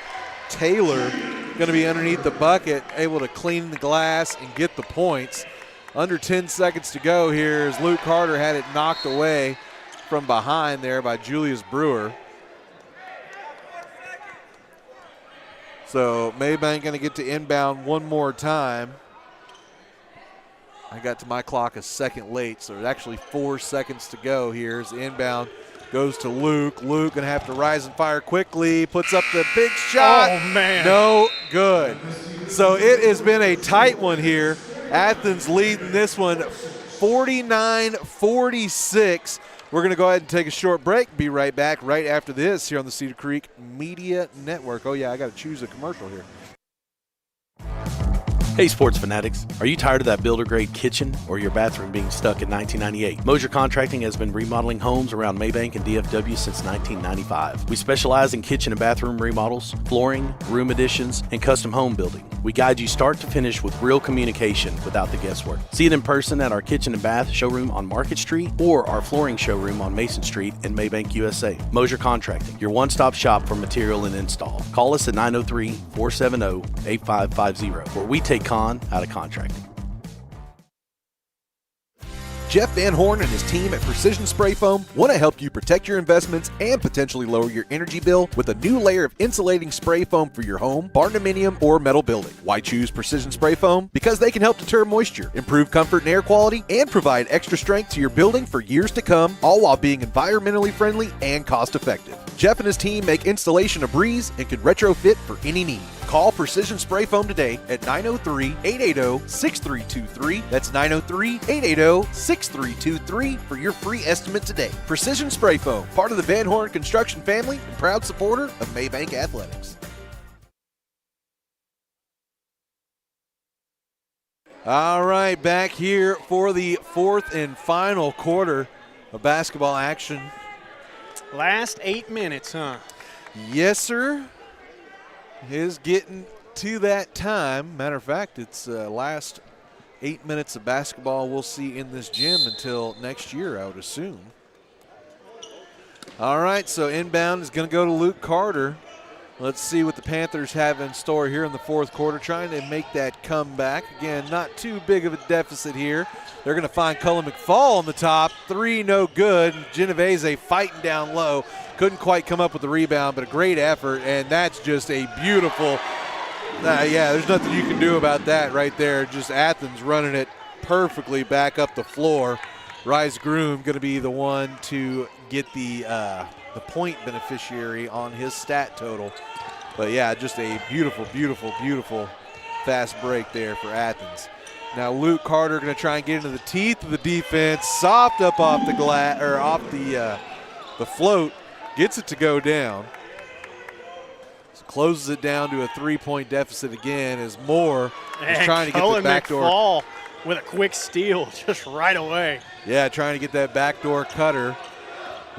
Taylor going to be underneath the bucket, able to clean the glass and get the points. Under 10 seconds to go here as Luke Carter had it knocked away from behind there by Julius Brewer. So Mabank going to get to inbound one more time. I got to my clock a second late, so there's actually 4 seconds to go here as the inbound goes to Luke. Luke going to have to rise and fire quickly, puts up the big shot. Oh, man. No good. So it has been a tight one here. Athens leading this one 49-46. We're going to go ahead and take a short break. Be right back right after this here on the Cedar Creek Media Network. Oh, yeah, I got to choose a commercial here. Hey sports fanatics, are you tired of that builder grade kitchen or your bathroom being stuck in 1998? Mosier Contracting has been remodeling homes around Mabank and DFW since 1995. We specialize in kitchen and bathroom remodels, flooring, room additions, and custom home building. We guide you start to finish with real communication without the guesswork. See it in person at our kitchen and bath showroom on Market Street or our flooring showroom on Mason Street in Mabank, USA. Mosier Contracting, your one-stop shop for material and install. Call us at 903-470-8550, where we take out of contracting. Jeff Van Horn and his team at Precision Spray Foam want to help you protect your investments and potentially lower your energy bill with a new layer of insulating spray foam for your home, barndominium, or metal building. Why choose Precision Spray Foam? Because they can help deter moisture, improve comfort and air quality, and provide extra strength to your building for years to come, all while being environmentally friendly and cost-effective. Jeff and his team make installation a breeze and can retrofit for any need. Call Precision Spray Foam today at 903-880-6323. That's 903-880-6323 for your free estimate today. Precision Spray Foam, part of the Van Horn Construction family and proud supporter of Mabank Athletics. All right, back here for the fourth and final quarter of basketball action. Last 8 minutes, huh? Yes, sir. Is getting to that time. Matter of fact, it's last 8 minutes of basketball we'll see in this gym until next year, I would assume. All right, so inbound is going to go to Luke Carter. Let's see what the Panthers have in store here in the fourth quarter, trying to make that comeback. Again, not too big of a deficit here. They're going to find Cullen McFall on the top. 3, no good. Genovese fighting down low. Couldn't quite come up with the rebound, but a great effort, and that's just a beautiful yeah, there's nothing you can do about that right there. Just Athens running it perfectly back up the floor. Rise Groom going to be the one to get the point beneficiary on his stat total. But, yeah, just a beautiful, beautiful, beautiful fast break there for Athens. Now Luke Carter going to try and get into the teeth of the defense. Soft up off the glass or off the float. Gets it to go down. So closes it down to a 3-point deficit again as Moore is trying to get the backdoor. McFall with a quick steal just right away. Yeah, trying to get that backdoor cutter.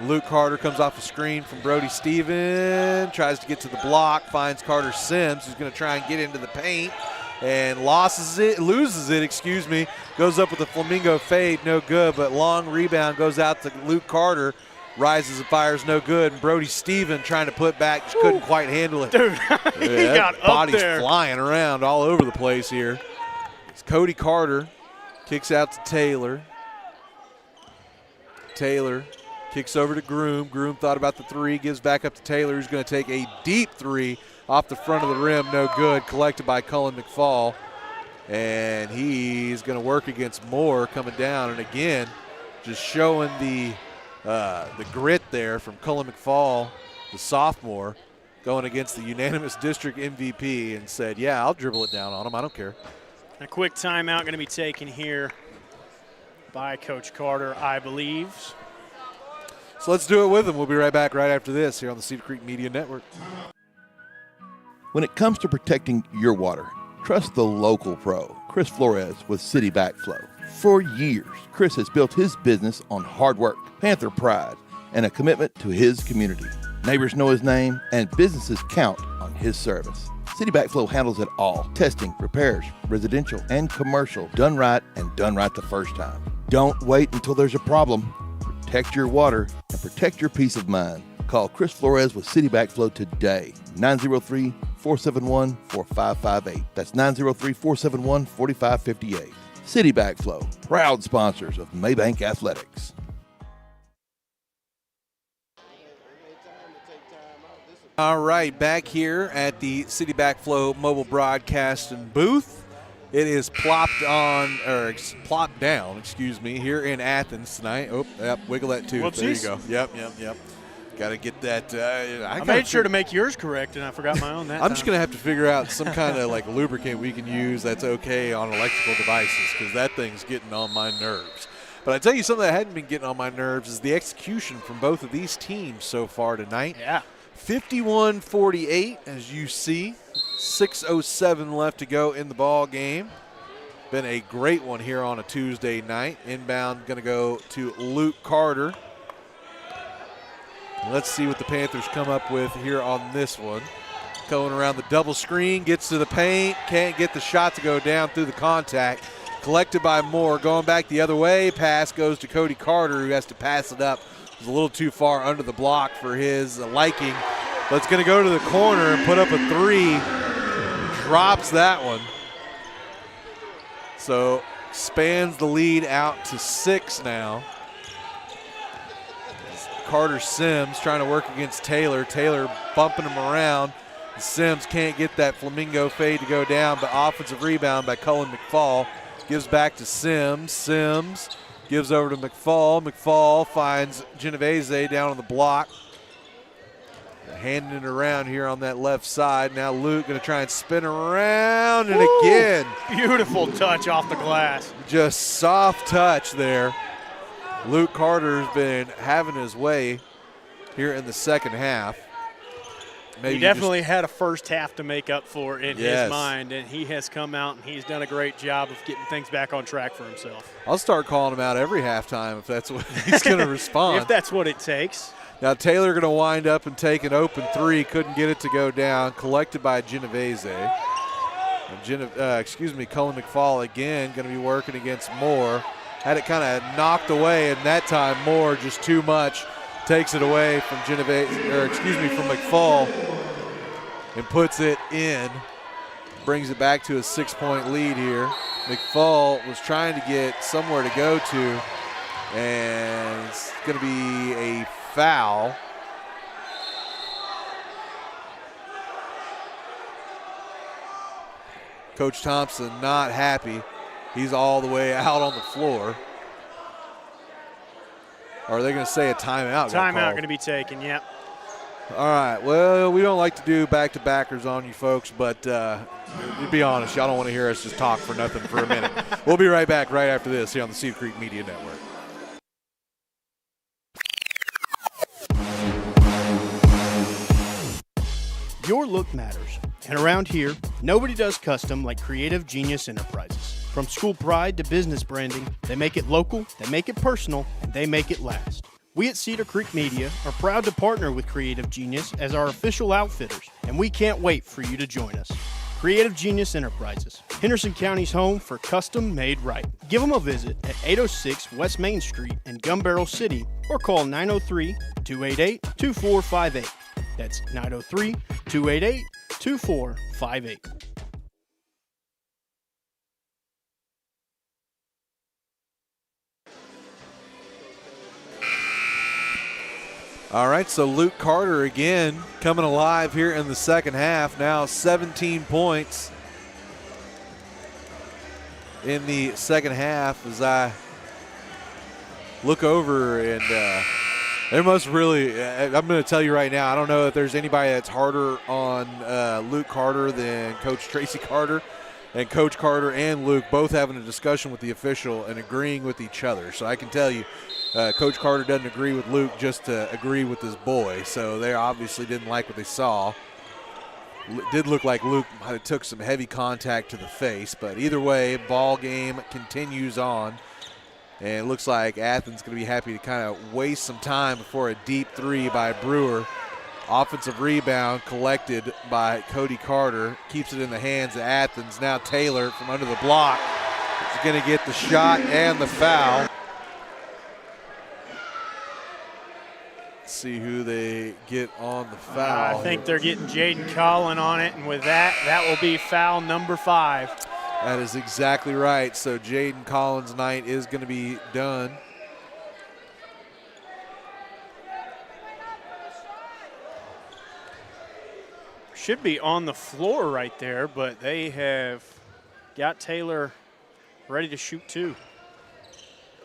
Luke Carter comes off a screen from Brody Steven, tries to get to the block, finds Carter Sims, who's going to try and get into the paint, and loses it, goes up with a flamingo fade, no good, but long rebound goes out to Luke Carter, rises and fires, no good, and Brody Steven trying to put back, just couldn't quite handle it. Dude, he got up body's there. Flying around all over the place here. It's Cody Carter, kicks out to Taylor. Taylor kicks over to Groom. Groom thought about the 3, gives back up to Taylor, who's going to take a deep 3 off the front of the rim, no good, collected by Cullen McFall. And he's going to work against Moore coming down. And again, just showing the grit there from Cullen McFall, the sophomore, going against the unanimous district MVP, and said, yeah, I'll dribble it down on him. I don't care. A quick timeout going to be taken here by Coach Carter, I believe. So let's do it with him. We'll be right back right after this here on the Cedar Creek Media Network. When it comes to protecting your water, trust the local pro, Chris Flores with City Backflow. For years, Chris has built his business on hard work, Panther pride, and a commitment to his community. Neighbors know his name, and businesses count on his service. City Backflow handles it all. Testing, repairs, residential and commercial, done right and done right the first time. Don't wait until there's a problem. Protect your water and protect your peace of mind. Call Chris Flores with City Backflow today, 903-471-4558. That's 903-471-4558. City Backflow, proud sponsors of Mabank Athletics. All right, back here at the City Backflow mobile broadcasting booth. It is plopped down, here in Athens tonight. Oh, yep, wiggle that tooth. Whoopsies. There you go. Yep. Got to get that. I made sure to make yours correct, and I forgot my own that I'm just going to have to figure out some kind of like lubricant we can use that's okay on electrical devices, because that thing's getting on my nerves. But I tell you something that hadn't been getting on my nerves is the execution from both of these teams so far tonight. Yeah. 51-48, as you see. 6:07 left to go in the ball game. Been a great one here on a Tuesday night. Inbound going to go to Luke Carter. Let's see what the Panthers come up with here on this one. Going around the double screen, gets to the paint, can't get the shot to go down through the contact. Collected by Moore, going back the other way. Pass goes to Cody Carter, who has to pass it up. It was a little too far under the block for his liking. But it's going to go to the corner and put up a 3. Drops that one. So spans the lead out to 6 now. Carter Sims trying to work against Taylor. Taylor bumping him around. Sims can't get that flamingo fade to go down, but offensive rebound by Cullen McFall. Gives back to Sims. Sims gives over to McFall. McFall finds Genovese down on the block. Handing it around here on that left side. Now Luke going to try and spin around, and again. Beautiful touch off the glass. Just soft touch there. Luke Carter's been having his way here in the second half. He definitely had a first half to make up for in his mind, and he has come out and he's done a great job of getting things back on track for himself. I'll start calling him out every halftime if that's what he's going to respond. If that's what it takes. Now Taylor going to wind up and take an open 3. Couldn't get it to go down. Collected by Genovese. And Cullen McFall again going to be working against Moore. Had it kind of knocked away, and that time Moore just too much. Takes it away from from McFall and puts it in. Brings it back to a 6-point lead here. McFall was trying to get somewhere to go to, and it's going to be a foul. Coach Thompson not happy. He's all the way out on the floor. Or are they going to say a timeout? Timeout going to be taken, yep. All right, well, we don't like to do back-to-backers on you folks, but to be honest, y'all don't want to hear us just talk for nothing for a minute. We'll be right back right after this here on the Cedar Creek Media Network. Your look matters. And around here, nobody does custom like Creative Genius Enterprises. From school pride to business branding, they make it local, they make it personal, and they make it last. We at Cedar Creek Media are proud to partner with Creative Genius as our official outfitters, and we can't wait for you to join us. Creative Genius Enterprises, Henderson County's home for custom made right. Give them a visit at 806 West Main Street in Gun Barrel City or call 903-288-2458. That's 903-288-2458. All right, so Luke Carter again coming alive here in the second half. Now 17 points in the second half as I look over, and there must really, I'm going to tell you right now, I don't know if there's anybody that's harder on Luke Carter than Coach Tracy Carter. And Coach Carter and Luke both having a discussion with the official and agreeing with each other. So I can tell you, Coach Carter doesn't agree with Luke just to agree with his boy. So they obviously didn't like what they saw. It did look like Luke might have took some heavy contact to the face. But either way, ball game continues on. And it looks like Athens going to be happy to kind of waste some time before a deep three by Brewer. Offensive rebound collected by Cody Carter. Keeps it in the hands of Athens. Now Taylor from under the block is going to get the shot and the foul. Let's see who they get on the foul. I think they're getting Jaden Collin on it, and with that, that will be foul number 5. That is exactly right. So Jaden Collins' night is going to be done. Should be on the floor right there, but they have got Taylor ready to shoot too.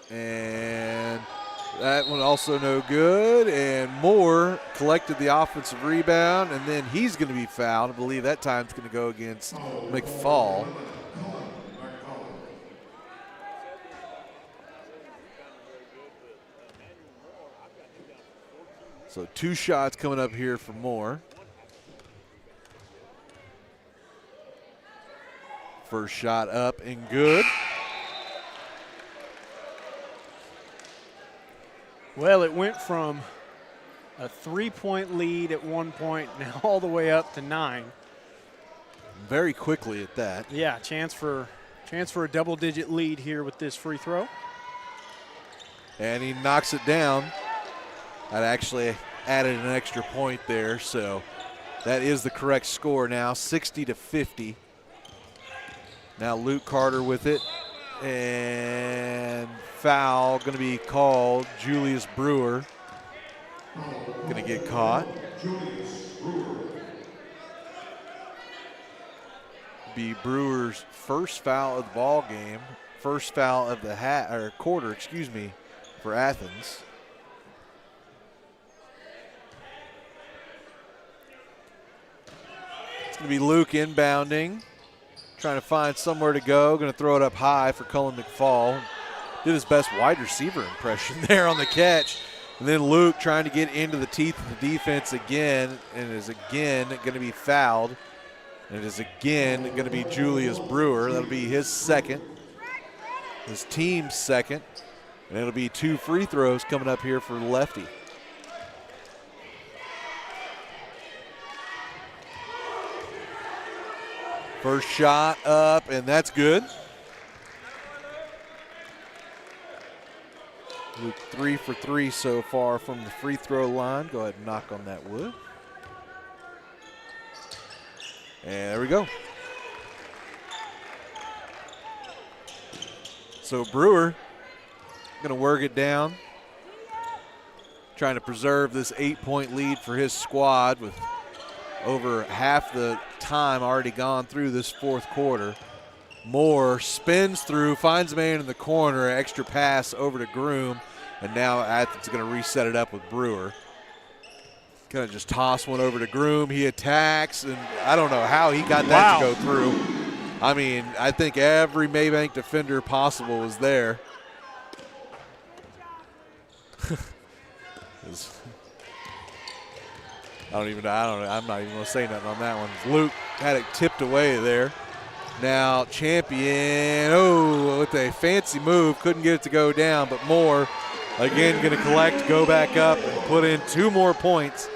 And that one also no good. And Moore collected the offensive rebound, and then he's going to be fouled. I believe that time's going to go against McFall. So 2 shots coming up here for Moore. First shot up and good. Well, it went from a 3-point lead at one point now all the way up to 9. Very quickly at that. Yeah, chance for a double-digit lead here with this free throw. And he knocks it down. That actually added an extra point there, so that is the correct score now, 60-50. Now Luke Carter with it, and foul going to be called. Julius Brewer going to get caught. Be Brewer's first foul of the ball game, first foul of the quarter, for Athens. It's going to be Luke inbounding. Trying to find somewhere to go. Going to throw it up high for Cullen McFall. Did his best wide receiver impression there on the catch. And then Luke trying to get into the teeth of the defense again, and is again going to be fouled. And it is again going to be Julius Brewer. That'll be his second, his team's second. And it'll be 2 free throws coming up here for the lefty. First shot up, and that's good. Luke 3 for 3 so far from the free throw line. Go ahead and knock on that wood. And there we go. So Brewer going to work it down, trying to preserve this 8-point lead for his squad with over half the time already gone through this fourth quarter. Moore spins through, finds a man in the corner, extra pass over to Groom, and now Athens is going to reset it up with Brewer. Kind of just toss one over to Groom. He attacks, and I don't know how he got that to go through. I mean, I think every Mabank defender possible was there. I'm not even going to say nothing on that one. Luke had it tipped away there. Now Champion, with a fancy move, couldn't get it to go down, but Moore again going to collect, go back up, and put in 2 more points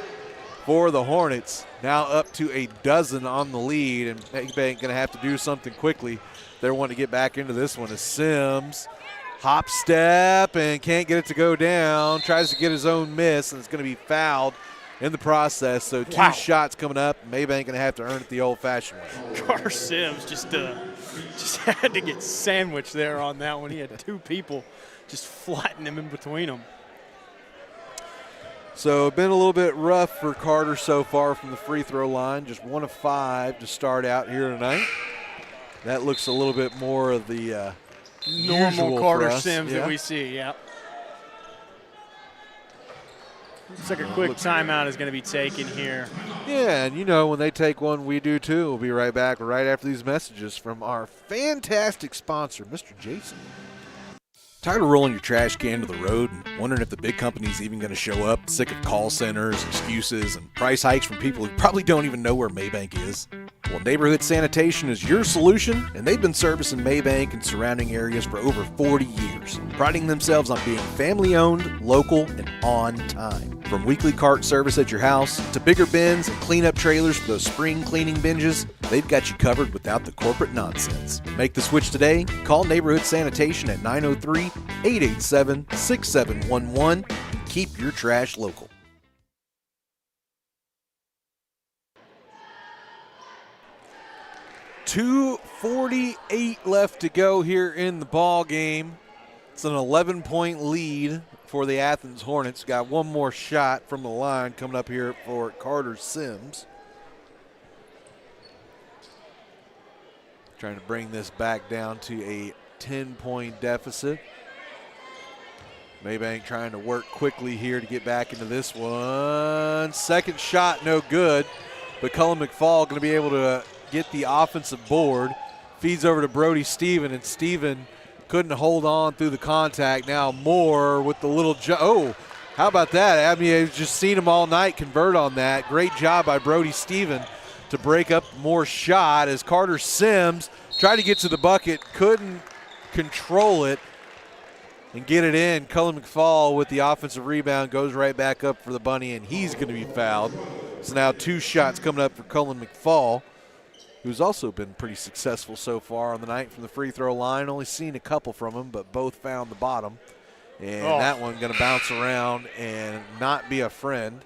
for the Hornets. Now up to a dozen on the lead, and Mabank going to have to do something quickly. They're wanting to get back into this one as Sims hop step and can't get it to go down, tries to get his own miss, and it's going to be fouled in the process. So 2 shots coming up. Mabank going to have to earn it the old-fashioned way. Carter Sims just had to get sandwiched there on that one. He had 2 people just flatten him in between them. So been a little bit rough for Carter so far from the free throw line. Just 1 of 5 to start out here tonight. That looks a little bit more of the normal Carter Sims that we see, yeah. Looks like a quick timeout is going to be taken here. Yeah, and you know when they take one, we do too. We'll be right back right after these messages from our fantastic sponsor, Mr. Jason. Tired of rolling your trash can to the road and wondering if the big company's even going to show up? Sick of call centers, excuses, and price hikes from people who probably don't even know where Mabank is? Well, Neighborhood Sanitation is your solution, and they've been servicing Mabank and surrounding areas for over 40 years, priding themselves on being family-owned, local, and on time. From weekly cart service at your house to bigger bins and cleanup trailers for those spring cleaning binges, they've got you covered without the corporate nonsense. Make the switch today. Call Neighborhood Sanitation at 903-887-6711 and keep your trash local. .248 left to go here in the ball game. It's an 11-point lead for the Athens Hornets. Got 1 more shot from the line coming up here for Carter Sims. Trying to bring this back down to a 10-point deficit. Mabank trying to work quickly here to get back into this one. Second shot, no good. But Cullen McFall going to be able to get the offensive board. Feeds over to Brody Stephen, and Stephen couldn't hold on through the contact. Now Moore with the little how about that? I mean, I've just seen him all night convert on that. Great job by Brody Stephen to break up Moore's shot as Carter Sims tried to get to the bucket, couldn't control it and get it in. Cullen McFall with the offensive rebound goes right back up for the bunny, and he's going to be fouled. So now 2 shots coming up for Cullen McFall, who's also been pretty successful so far on the night from the free throw line. Only seen a couple from him, but both found the bottom. And that one going to bounce around and not be a friend.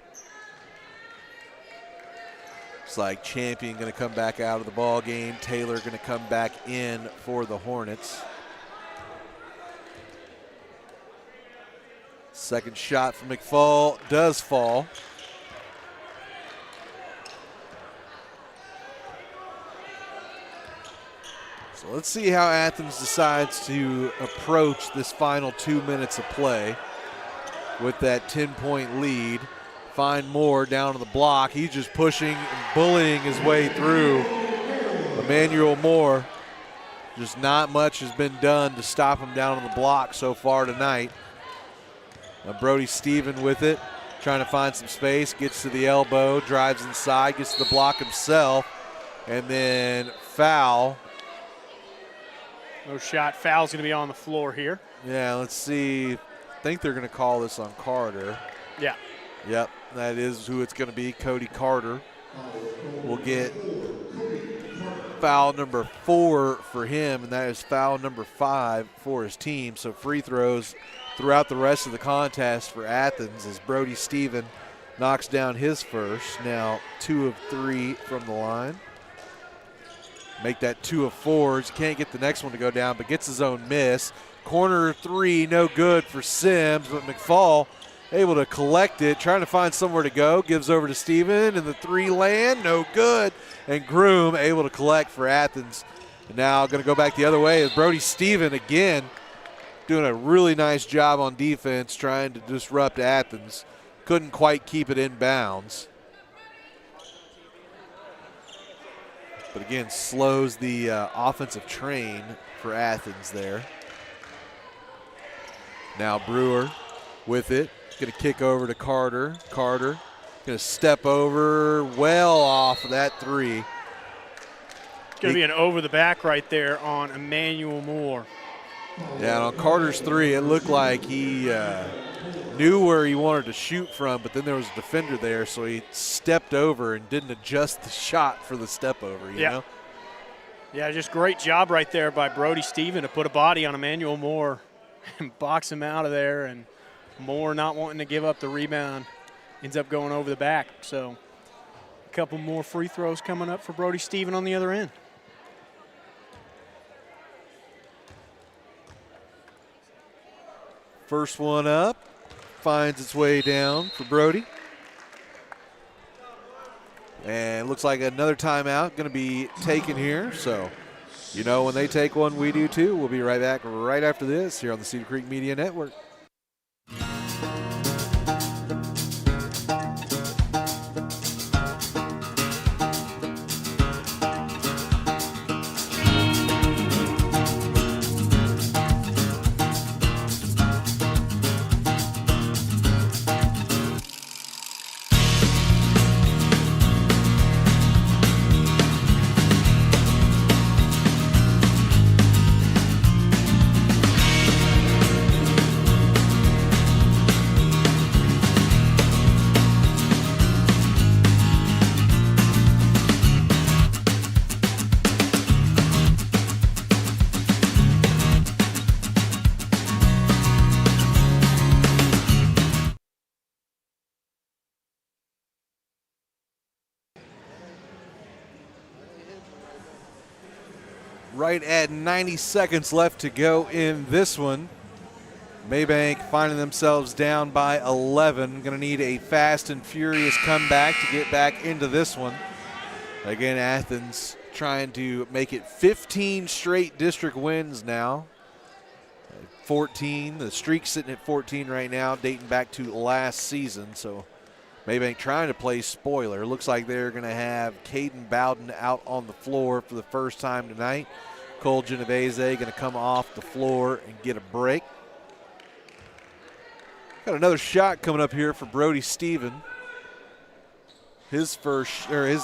It's like Champion going to come back out of the ball game. Taylor going to come back in for the Hornets. Second shot from McFall does fall. So let's see how Athens decides to approach this final 2 minutes of play with that 10-point lead. Find Moore down on the block. He's just pushing and bullying his way through. Emmanuel Moore, just not much has been done to stop him down on the block so far tonight. Now Brody Stephen with it, trying to find some space, gets to the elbow, drives inside, gets to the block himself, and then foul. No shot. Foul's going to be on the floor here. Yeah, let's see. I think they're going to call this on Carter. Yeah. Yep, that is who it's going to be. Cody Carter will get foul number 4 for him, and that is foul number 5 for his team. So free throws throughout the rest of the contest for Athens as Brody Stephen knocks down his first. Now 2 of 3 from the line. Make that 2 of 4. Can't get the next one to go down, but gets his own miss. Corner 3, no good for Sims, but McFall able to collect it, trying to find somewhere to go. Gives over to Steven, and the 3 land, no good. And Groom able to collect for Athens. And now going to go back the other way as Brody Stephen again doing a really nice job on defense, trying to disrupt Athens. Couldn't quite keep it in bounds. But again, slows the offensive train for Athens there. Now Brewer with it. Going to kick over to Carter. Carter going to step over well off of that 3. It's going to be an over the back right there on Emmanuel Moore. Yeah, and on Carter's 3, it looked like he knew where he wanted to shoot from, but then there was a defender there, so he stepped over and didn't adjust the shot for the step over, you know? Yeah, just great job right there by Brody Stephen to put a body on Emmanuel Moore and box him out of there, and Moore not wanting to give up the rebound ends up going over the back. So a couple more free throws coming up for Brody Stephen on the other end. First one up, finds its way down for Brody. And looks like another timeout going to be taken here. So, you know, when they take one, we do too. We'll be right back right after this here on the Cedar Creek Media Network. Right at 90 seconds left to go in this one. Mabank finding themselves down by 11. Going to need a fast and furious comeback to get back into this one. Again, Athens trying to make it 15 straight district wins now. 14, the streak sitting at 14 right now, dating back to last season. So Mabank trying to play spoiler. Looks like they're going to have Caden Bowden out on the floor for the first time tonight. Cole Genovese going to come off the floor and get a break. Got another shot coming up here for Brody Stephen. His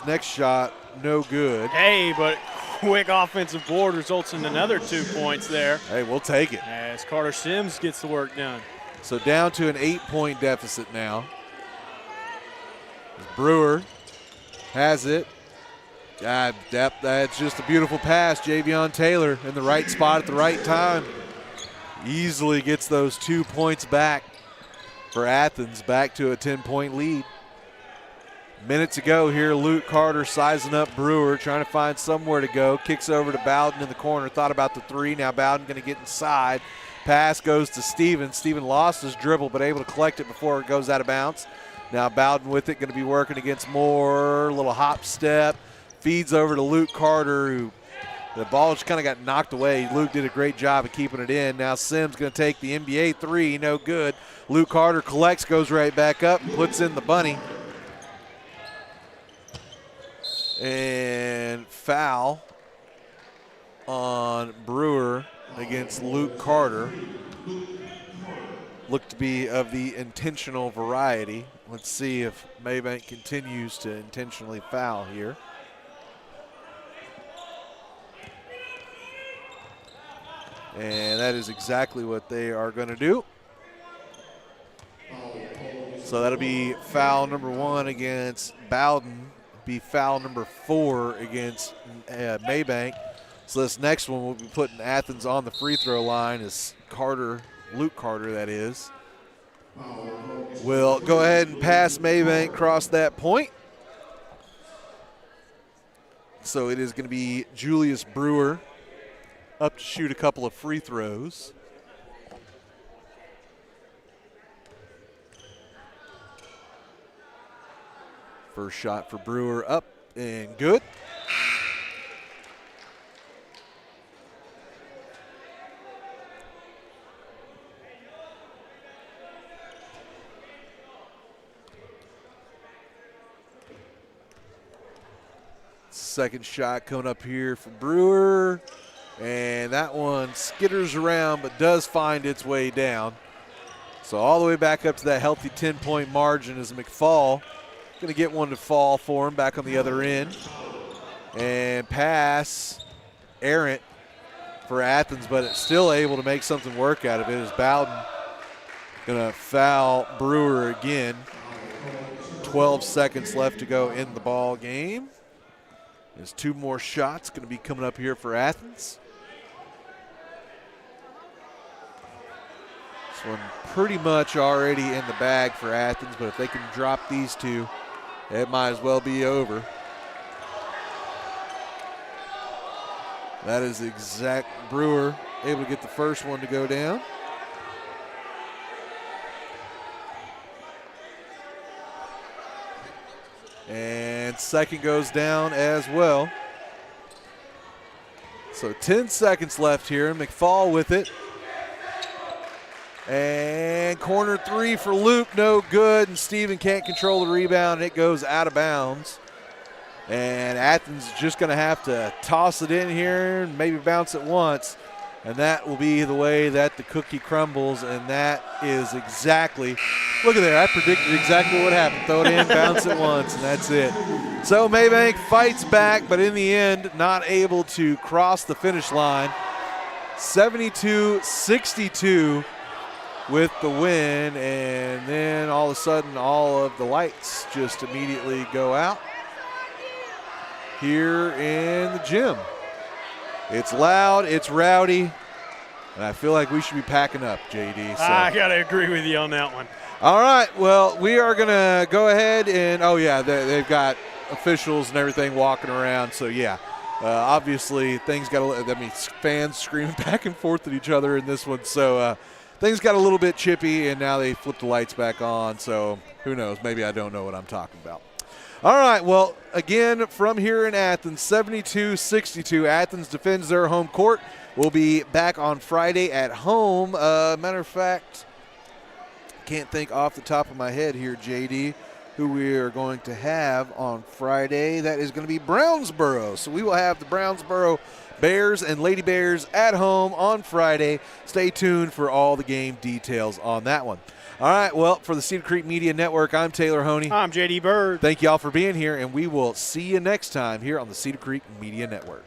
next shot, no good. Hey, but quick offensive board results in another 2 points there. Hey, we'll take it. As Carter Sims gets the work done. So down to an 8-point deficit now. Brewer has it. That's just a beautiful pass. Javion Taylor in the right spot at the right time. Easily gets those 2 points back for Athens, back to a 10-point lead. Minutes ago here, Luke Carter sizing up Brewer, trying to find somewhere to go. Kicks over to Bowden in the corner. Thought about the 3. Now Bowden going to get inside. Pass goes to Steven. Steven lost his dribble, but able to collect it before it goes out of bounds. Now Bowden with it, going to be working against Moore. Little hop step. Feeds over to Luke Carter, who the ball just kind of got knocked away. Luke did a great job of keeping it in. Now Sims going to take the NBA 3, no good. Luke Carter collects, goes right back up, puts in the bunny. And foul on Brewer against Luke Carter. Looked to be of the intentional variety. Let's see if Mabank continues to intentionally foul here. And that is exactly what they are going to do. So that'll be foul number 1 against Bowden. be foul number 4 against Mabank. So this next one will be putting Athens on the free throw line is Luke Carter, that is. Will go ahead and pass Mabank across that point. So it is going to be Julius Brewer up to shoot a couple of free throws. First shot for Brewer up and good. Second shot coming up here for Brewer. And that one skitters around but does find its way down. So all the way back up to that healthy 10-point margin is McFall. Going to get one to fall for him back on the other end. And pass errant for Athens, but it's still able to make something work out of it as Bowden going to foul Brewer again. 12 seconds left to go in the ball game. There's 2 more shots going to be coming up here for Athens. This one pretty much already in the bag for Athens, but if they can drop these 2, it might as well be over. That is exact. Brewer able to get the first one to go down. And second goes down as well. So 10 seconds left here. McFall with it. And corner 3 for Luke, no good. And Steven can't control the rebound, and it goes out of bounds. And Athens is just going to have to toss it in here and maybe bounce it once. And that will be the way that the cookie crumbles, and that is exactly, look at there, I predicted exactly what happened. Throw it in, bounce it once, and that's it. So Mabank fights back, but in the end, not able to cross the finish line. 72-62 with the win, and then all of a sudden, all of the lights just immediately go out here in the gym. It's loud, it's rowdy, and I feel like we should be packing up, JD. So. I got to agree with you on that one. All right, well, we are going to go ahead and, oh, yeah, they've got officials and everything walking around, so, yeah. Obviously, things got fans screaming back and forth at each other in this one, so things got a little bit chippy, and now they flipped the lights back on, so who knows? Maybe I don't know what I'm talking about. All right, well, again, from here in Athens, 72-62. Athens defends their home court. We'll be back on Friday at home. Matter of fact, can't think off the top of my head here, JD, who we are going to have on Friday. That is going to be Brownsboro. So we will have the Brownsboro Bears and Lady Bears at home on Friday. Stay tuned for all the game details on that one. All right, well, for the Cedar Creek Media Network, I'm Taylor Honey. I'm JD Bird. Thank you all for being here, and we will see you next time here on the Cedar Creek Media Network.